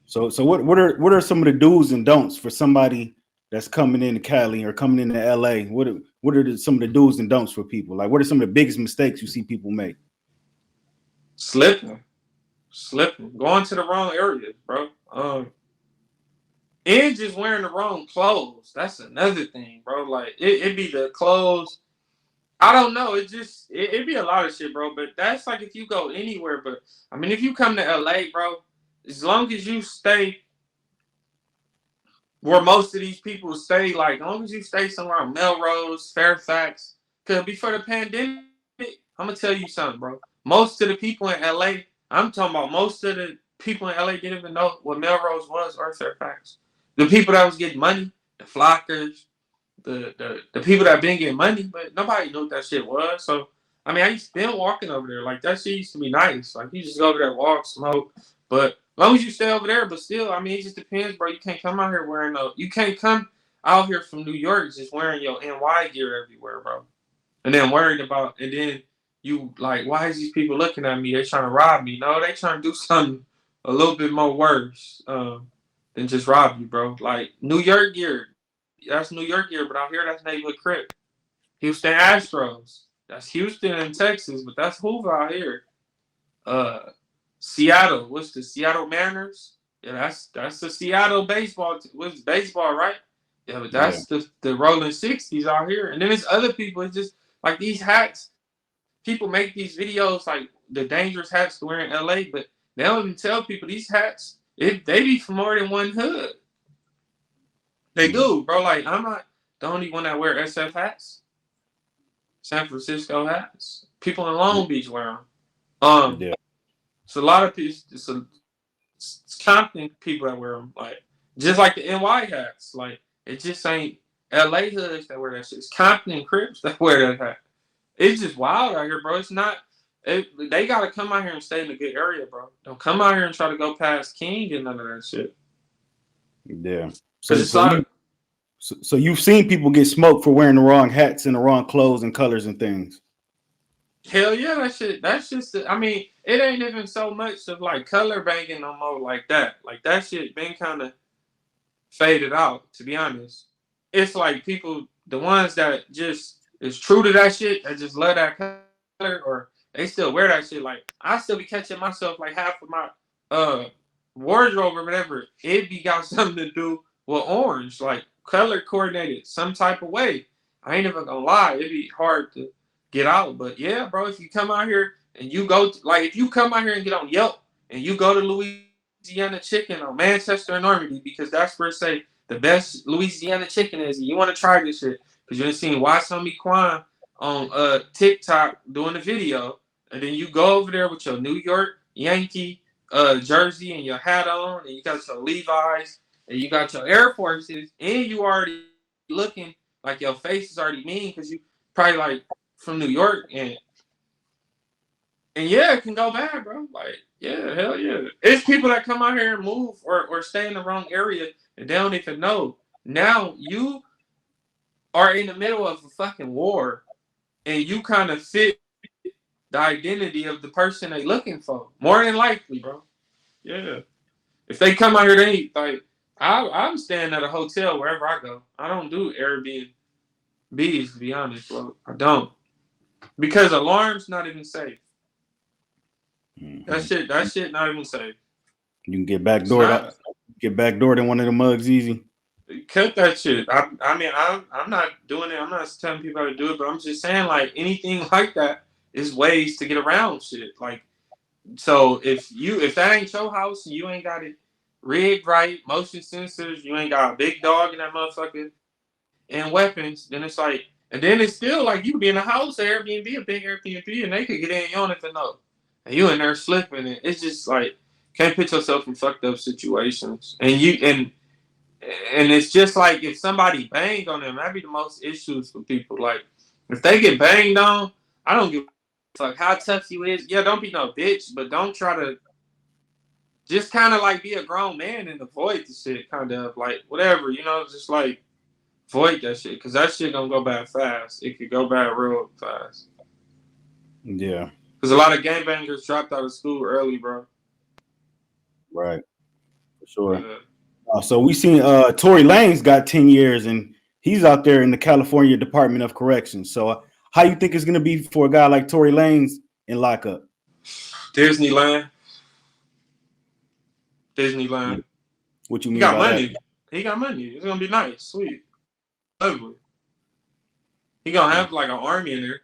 So what are some of the do's and don'ts for somebody that's coming into Cali or coming into LA? What are some of the do's and don'ts for people? Like what are some of the biggest mistakes you see people make? Slipping, going to the wrong areas, bro. And just wearing the wrong clothes. That's another thing, bro. Like it be the clothes. I don't know. It be a lot of shit, bro. But that's like if you go anywhere. But I mean, if you come to LA, bro, as long as you stay where most of these people stay, like as long as you stay somewhere on Melrose, Fairfax, because before the pandemic, I'm gonna tell you something, bro. Most of the people in LA, I'm talking about most of the people in LA didn't even know what Melrose was or Fairfax. The people that was getting money, the flockers, the people that been getting money, but nobody knew what that shit was. So I mean, I used to been walking over there. Like that shit used to be nice. Like you just go over there, walk, smoke. But as long as you stay over there, but still, I mean, it just depends, bro. You can't come out here wearing you can't come out here from New York just wearing your NY gear everywhere, bro. And then worried about, and then you like, why is these people looking at me? They trying to rob me. No, they trying to do something a little bit more worse than just rob you, bro. Like New York gear, that's New York gear, but out here that's neighborhood Crip. Houston Astros, that's Houston and Texas, but that's Hoover out here. Uh, Seattle, what's the Seattle Mariners? Yeah, that's the Seattle baseball. What's baseball, right? Yeah, but that's the Rolling 60s out here. And then there's other people. It's just like these hats. People make these videos like the dangerous hats to wear in LA, but they don't even tell people these hats. They be from more than one hood. They do, bro. Like I'm not the only one that wear SF hats. San Francisco hats. People in Long Beach wear them. It's a lot of people. It's Compton people that wear them. Like just like the NY hats. Like it just ain't LA hoods that wear that shit. It's Compton and Crips that wear that hat. It's just wild out here, bro. It's not. They gotta come out here and stay in a good area, bro. Don't come out here and try to go past King and none of that shit. Yeah. So you've seen people get smoked for wearing the wrong hats and the wrong clothes and colors and things. Hell yeah, that shit. That's just. I mean, it ain't even so much of like color banging no more like that. Like that shit been kind of faded out. To be honest, it's like people, the ones that just is true to that shit, that just love that color, or they still wear that shit. Like I still be catching myself like half of my wardrobe or whatever. It be got something to do with orange, like color coordinated some type of way. I ain't even gonna lie, it'd be hard to get out. But yeah, bro, if you come out here and you go like if you come out here and get on Yelp and you go to Louisiana Chicken on Manchester and Normandy, because that's where say the best Louisiana chicken is, and you want to try this shit because you done seen Watch Homie Quan on TikTok doing the video, and then you go over there with your New York Yankee jersey and your hat on, and you got your Levi's and you got your Air Forces, and you already looking like your face is already mean because you probably like from New York, and yeah, it can go bad, bro. Like, yeah, hell yeah. It's people that come out here and move or stay in the wrong area and they don't even know. Now you are in the middle of a fucking war and you kind of fit the identity of the person they looking for. More than likely, bro. Yeah. If they come out here, they like I'm staying at a hotel wherever I go. I don't do Airbnbs, to be honest, bro. I don't. Because alarms not even safe. Mm-hmm. That shit not even safe. You can get backdoored in one of the mugs easy. Cut that shit. I mean, I'm not doing it. I'm not telling people how to do it, but I'm just saying, like, anything like that is ways to get around shit. Like, so if that ain't your house and you ain't got it rigged right, motion sensors, you ain't got a big dog in that motherfucker, and weapons, then it's like, and then it's still like you be in a house, Airbnb, a big Airbnb, and they could get in, you don't even know. And you in there slipping, and it's just like, can't put yourself in fucked up situations. And it's just like if somebody banged on them, that'd be the most issues for people. Like if they get banged on, I don't give a fuck how tough you is. Yeah, don't be no bitch, but don't try to just kind of like be a grown man and avoid the shit, kind of like whatever, just like avoid that shit because that shit gonna go bad fast. It could go bad real fast. Yeah, because a lot of gangbangers dropped out of school early, bro. Right, for sure. So we seen Tory Lanez got 10 years and he's out there in the California Department of Corrections. So how you think it's gonna be for a guy like Tory Lanez in lockup? Disneyland. What you mean He got by money. that? He got money. It's gonna be nice, sweet, ugly. He gonna have like an army in there.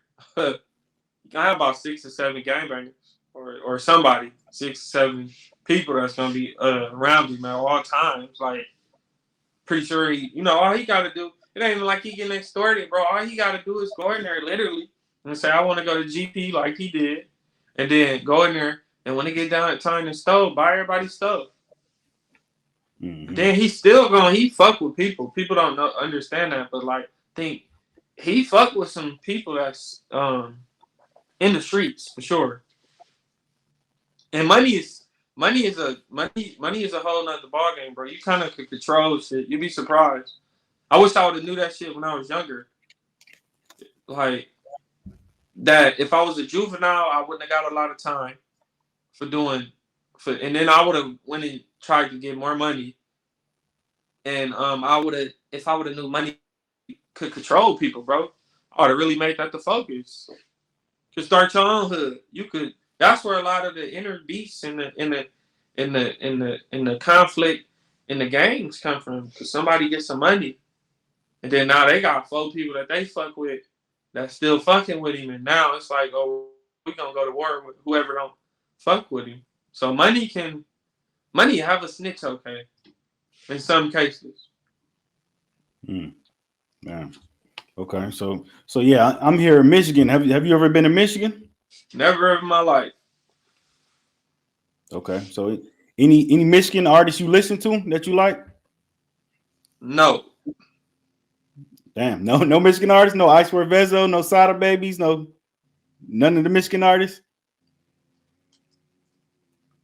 He gonna have about 6 or 7 gangbangers or somebody, 6 or 7 people that's gonna be around him at all times. Like, pretty sure all he gotta do. It ain't even like he getting extorted, bro. All he gotta do is go in there literally and say, I want to go to GP like he did, and then go in there. And when they get down at time to stove, buy everybody stuff. Mm-hmm. Then he's still he fuck with people. People don't understand that, but like think he fuck with some people that's in the streets for sure. And money is a whole nother ball game, bro. You kind of could control shit. You'd be surprised. I wish I would have knew that shit when I was younger. Like that, if I was a juvenile, I wouldn't have got a lot of time and then I would have went and tried to get more money. And I would have, if I would have knew money could control people, bro, I would have really made that the focus. To start your own hood, you could. That's where a lot of the inner beasts in the conflict in the gangs come from. Because somebody gets some money, and then now they got 4 people that they fuck with that's still fucking with him, and now it's like, oh, we gonna go to war with whoever don't fuck with him. So money have a snitch, okay, in some cases. Yeah. Okay, so yeah, I'm here in Michigan. Have you ever been to Michigan? Never in my life. Okay, so any Michigan artists you listen to that you like? No. Damn, no Michigan artists, no Ice Vezo, no Sada Babies, none of the Michigan artists.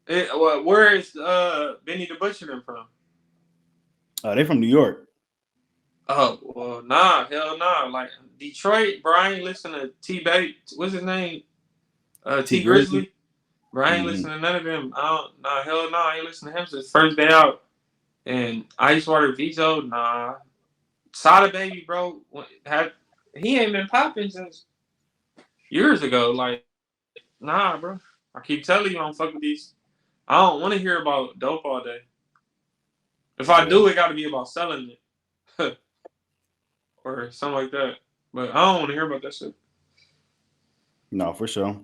Where is Benny the Butcher them from? They from New York. Oh well, nah, hell nah. Like Detroit, Brian listen to T Baby. What's his name? T Grizzly. Brian listen to none of them. Hell nah. I ain't listen to him since first day out. And Icewater Vezo, nah. Sada Baby, bro, he ain't been popping since years ago. Like, nah, bro. I keep telling you, I don't fuck with these. I don't want to hear about dope all day. If I do, it got to be about selling it or something like that. But I don't want to hear about that shit. No, for sure.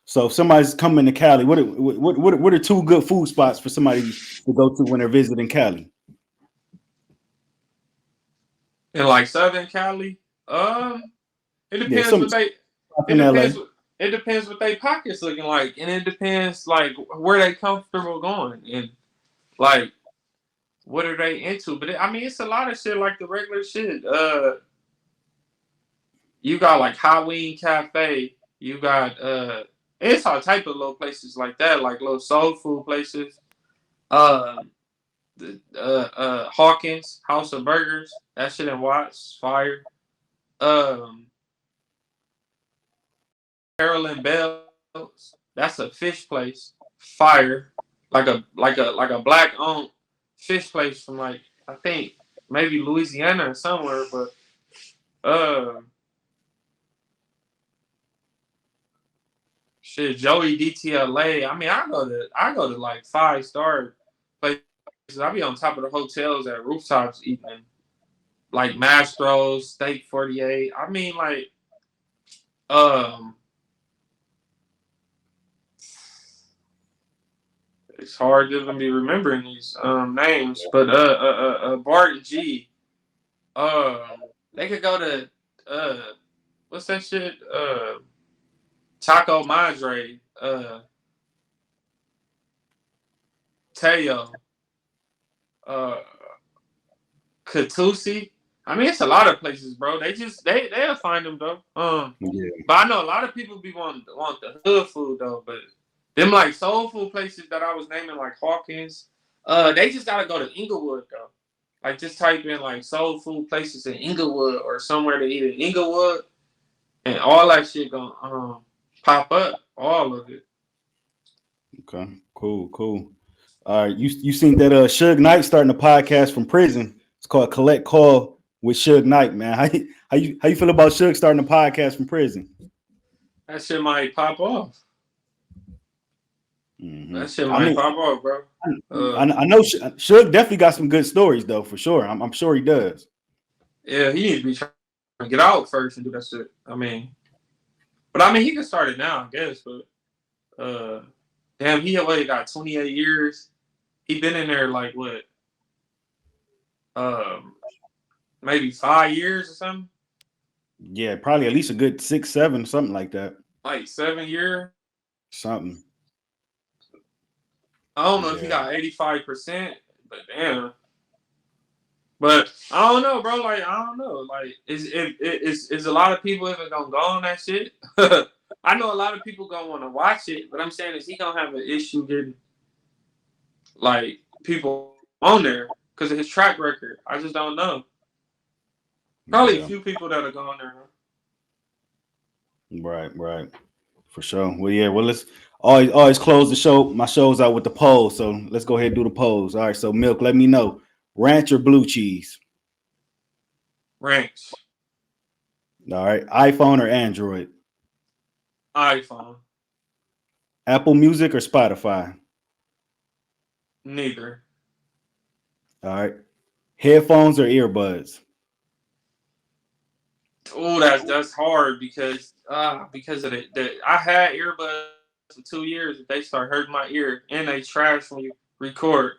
So if somebody's coming to Cali, what are 2 good food spots for somebody to go to when they're visiting Cali? In like Southern Cali, it depends what they. It depends what they pockets looking like, and it depends like where they comfortable going, and like what are they into. But it's a lot of shit like the regular shit. You got like Halloween Cafe. You got it's all type of little places like that, like little soul food places. Hawkins House of Burgers. That shit in Watts, fire. Carolyn Bell's. That's a fish place, fire. Like a black owned fish place from like I think maybe Louisiana or somewhere, but shit, Joey DTLA. I go to like 5-star places. I be on top of the hotels at rooftops eating like Mastro's, Steak 48. It's hard to even be remembering these names, but Bart G. They could go to what's that shit? Taco Madre, Teo, Katusi. It's a lot of places, bro. They'll find them though. But I know a lot of people want the hood food though. But them like soul food places that I was naming, like Hawkins, they just gotta go to Inglewood though. Like just type in like soul food places in Inglewood or somewhere to eat in Inglewood, and all that shit gonna pop up, all of it. Okay, cool. All right, you seen that Suge Knight starting a podcast from prison? It's called Collect Call with Suge Knight, man. How you feel about Suge starting a podcast from prison? That shit might pop off. That shit I might mean, pop off, bro. I know Suge definitely got some good stories though, for sure. I'm sure he does. Yeah, he needs to be trying to get out first and do that shit. I mean, but I mean, he can start it now, I guess. But damn, he already got 28 years. He been in there like what, um, maybe 5 years or something, Yeah, probably at least a good 6, 7, something like that. like 7 years. Something. I don't know if he Yeah. got 85%, but damn. But I don't know, bro. Like I don't know. Like is a lot of people even gonna go on that shit? I know a lot of people gonna want to watch it, but I'm saying is he gonna have an issue getting like people on there because of his track record. I just don't know. Probably a Yeah. few people that are going there. Right. For sure. Well, yeah. Well, let's always close the show. My shows out with the polls. So let's go ahead and do the polls. All right. So Milk, let me know. Ranch or blue cheese? Ranch, All right. iPhone or Android? iPhone, Apple Music or Spotify? neither. All right. Headphones or earbuds? Oh, that's hard because of the I had earbuds for 2 years. But they start hurting my ear and they trash when you record.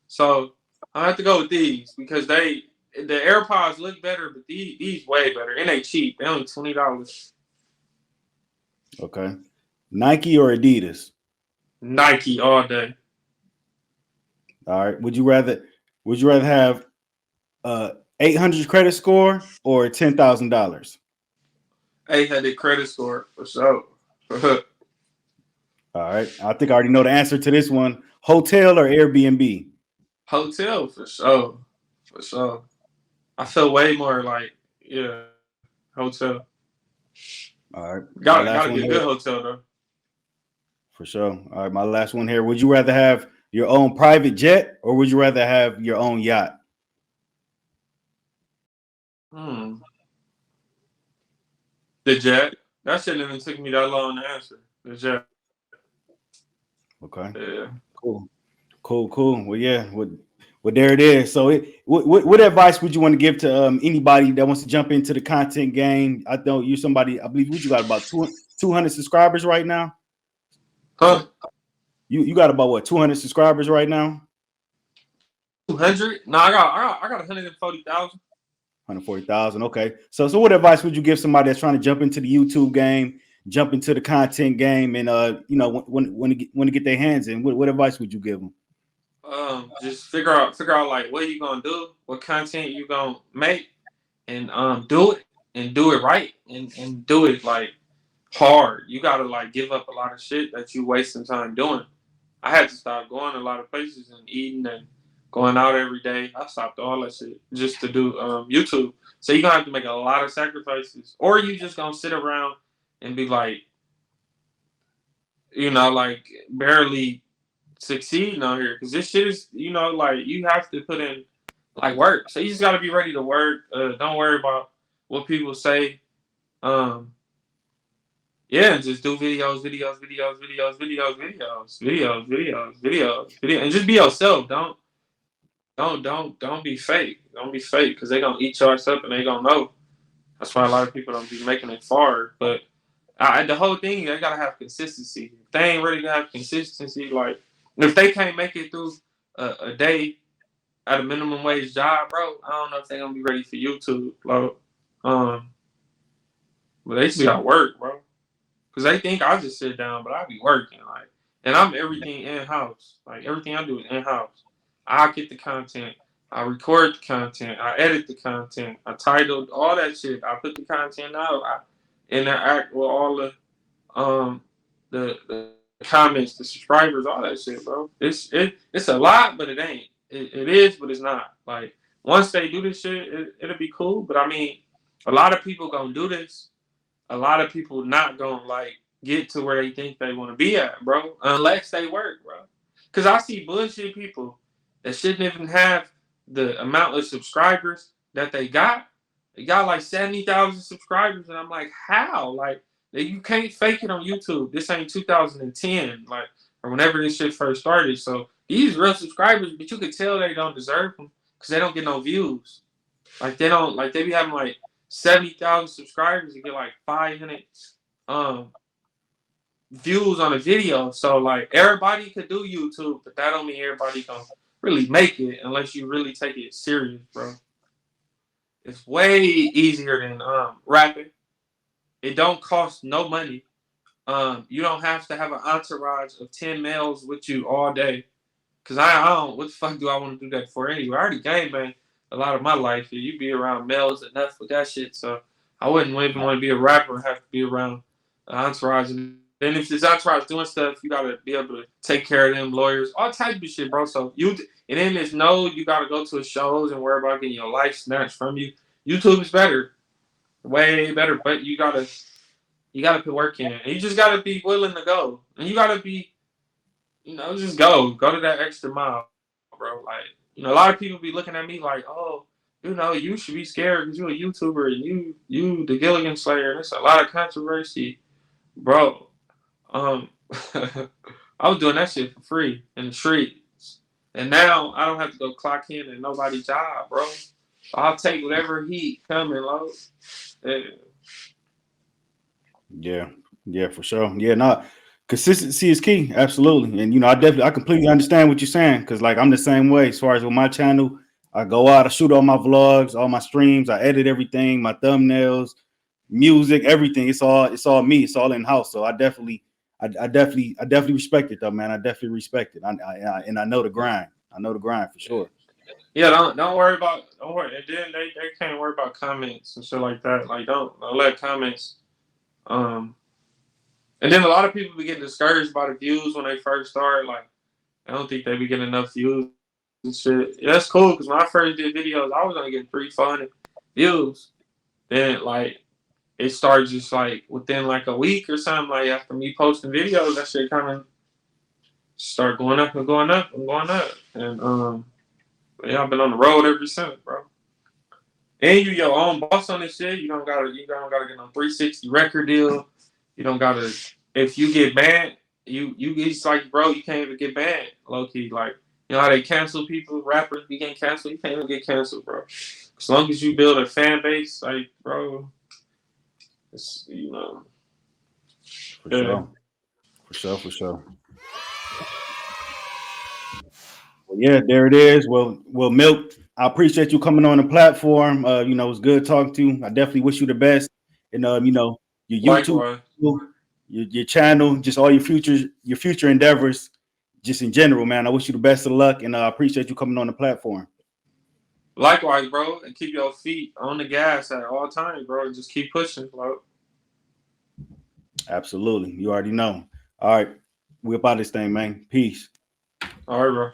So I have to go with these because the AirPods look better, but these way better and they cheap. They only $20. Okay. Nike or Adidas? Nike all day. All right. Would you rather have 800 credit score or $10,000? 800 credit score for sure. All right. I think I already know the answer to this one. Hotel or Airbnb? Hotel for sure. For sure. I feel way more like yeah, hotel. All right. My last Gotta one be a here. good hotel though. For sure. All right. My last one here. Would you rather have your own private jet or would you rather have your own yacht? Hmm. The jet. That shouldn't even took me that long to answer. The jet. Okay. Yeah. Cool. Well, yeah. Well, there it is. So, what advice would you want to give to anybody that wants to jump into the content game? I know you're somebody. I believe you got about 200 subscribers right now. Huh? So you got about what 200 subscribers right now? 200? No, I got 140,000. 140,000. Okay. So what advice would you give somebody that's trying to jump into the YouTube game, jump into the content game, and when to get their hands in? What advice would you give them? Just figure out like what you gonna do, what content you gonna make, and do it and do it right and do it like hard. You gotta like give up a lot of shit that you wasting time doing. I had to stop going a lot of places and eating and going out every day. I stopped all that shit just to do YouTube. So you're gonna have to make a lot of sacrifices, or you just gonna sit around and be like, like barely succeeding on here because this shit is, like you have to put in like work. So you just gotta be ready to work. Don't worry about what people say. Um, Yeah, and just do videos, and just be yourself. Don't be fake. Don't be fake because they gonna eat your ass up and they gonna know. That's why a lot of people don't be making it far. But the whole thing, they gotta have consistency. If they ain't really gonna have consistency, like if they can't make it through a day at a minimum wage job, bro, I don't know if they gonna be ready for YouTube, bro. Um, but they just gotta work, bro. Because they think I just sit down, but I be working. Like, and I'm everything in house. Like, everything I do is in house. I get the content. I record the content. I edit the content. I title all that shit. I put the content out. I interact with all um the comments, the subscribers, all that shit, bro. It's a lot, but it ain't. It is, but it's not. Like, once they do this shit, it'll be cool. But I mean, a lot of people gonna do this, a lot of people not gonna like get to where they think they want to be at, bro, unless they work, bro. Cause I see bullshit people that shouldn't even have the amount of subscribers that they got. They got like 70,000 subscribers, and I'm like, how? Like, you can't fake it on YouTube. This ain't 2010. Like, or whenever this shit first started. So these real subscribers, but you could tell they don't deserve them because they don't get no views. Like they don't like they be having like 70,000 subscribers to get like 500 views on a video. So like everybody could do YouTube, but that don't mean everybody gonna really make it unless you really take it serious, bro. It's way easier than rapping. It don't cost no money. You don't have to have an entourage of 10 males with you all day. Cause I don't. What the fuck do I want to do that for anyway? I already game bang a lot of my life. You be around males enough with that shit. So I wouldn't even want to be a rapper and have to be around an entourage. And then if this entourage doing stuff, you gotta be able to take care of them, lawyers, all type of shit, bro. So and then there's no, you gotta go to shows and worry about getting your life snatched from you. YouTube is better, way better, but you gotta put work in. And you just gotta be willing to go, and you gotta be, just go to that extra mile, bro. Like, a lot of people be looking at me like, oh, you should be scared because you're a YouTuber and you the Gilligan Slayer. And it's a lot of controversy, bro. I was doing that shit for free in the streets, and now I don't have to go clock in at nobody's job, bro. So I'll take whatever heat coming, low. Yeah, for sure. Yeah, no, consistency is key, absolutely. And I completely understand what you're saying because like I'm the same way as far as with my channel. I go out, I shoot all my vlogs, all my streams, I edit everything, my thumbnails, music, everything. It's all me. It's all in house. So I definitely respect it though, man. I definitely respect it. And I know the grind. I know the grind for sure. Yeah, don't worry about, don't worry. And then they can't worry about comments and shit like that. Like don't let comments. And then a lot of people be getting discouraged by the views when they first start. Like I don't think they be getting enough views and shit. Yeah, that's cool because when I first did videos, I was only getting 300-400 views. Then like it started just like within like a week or something. Like after me posting videos, that shit kind of start going up and going up and going up. And yeah, I've been on the road ever since, bro. And you your own boss on this shit. You don't gotta get on 360 record deal. You don't gotta, if you get banned, it's like, bro, you can't even get banned, low key. Like, how they cancel people, rappers be getting canceled, you can't even get canceled, bro. As long as you build a fan base, like, bro, it's For sure. For sure. Well, yeah, there it is. Well, Milk, I appreciate you coming on the platform. It was good talking to you. I definitely wish you the best. And your YouTube, Likewise. your channel, just all your future endeavors, just in general, man. I wish you the best of luck, and I appreciate you coming on the platform. Likewise, bro. And keep your feet on the gas at all times, bro. And just keep pushing, bro. Absolutely. You already know. All right. We're about this thing, man. Peace. All right, bro.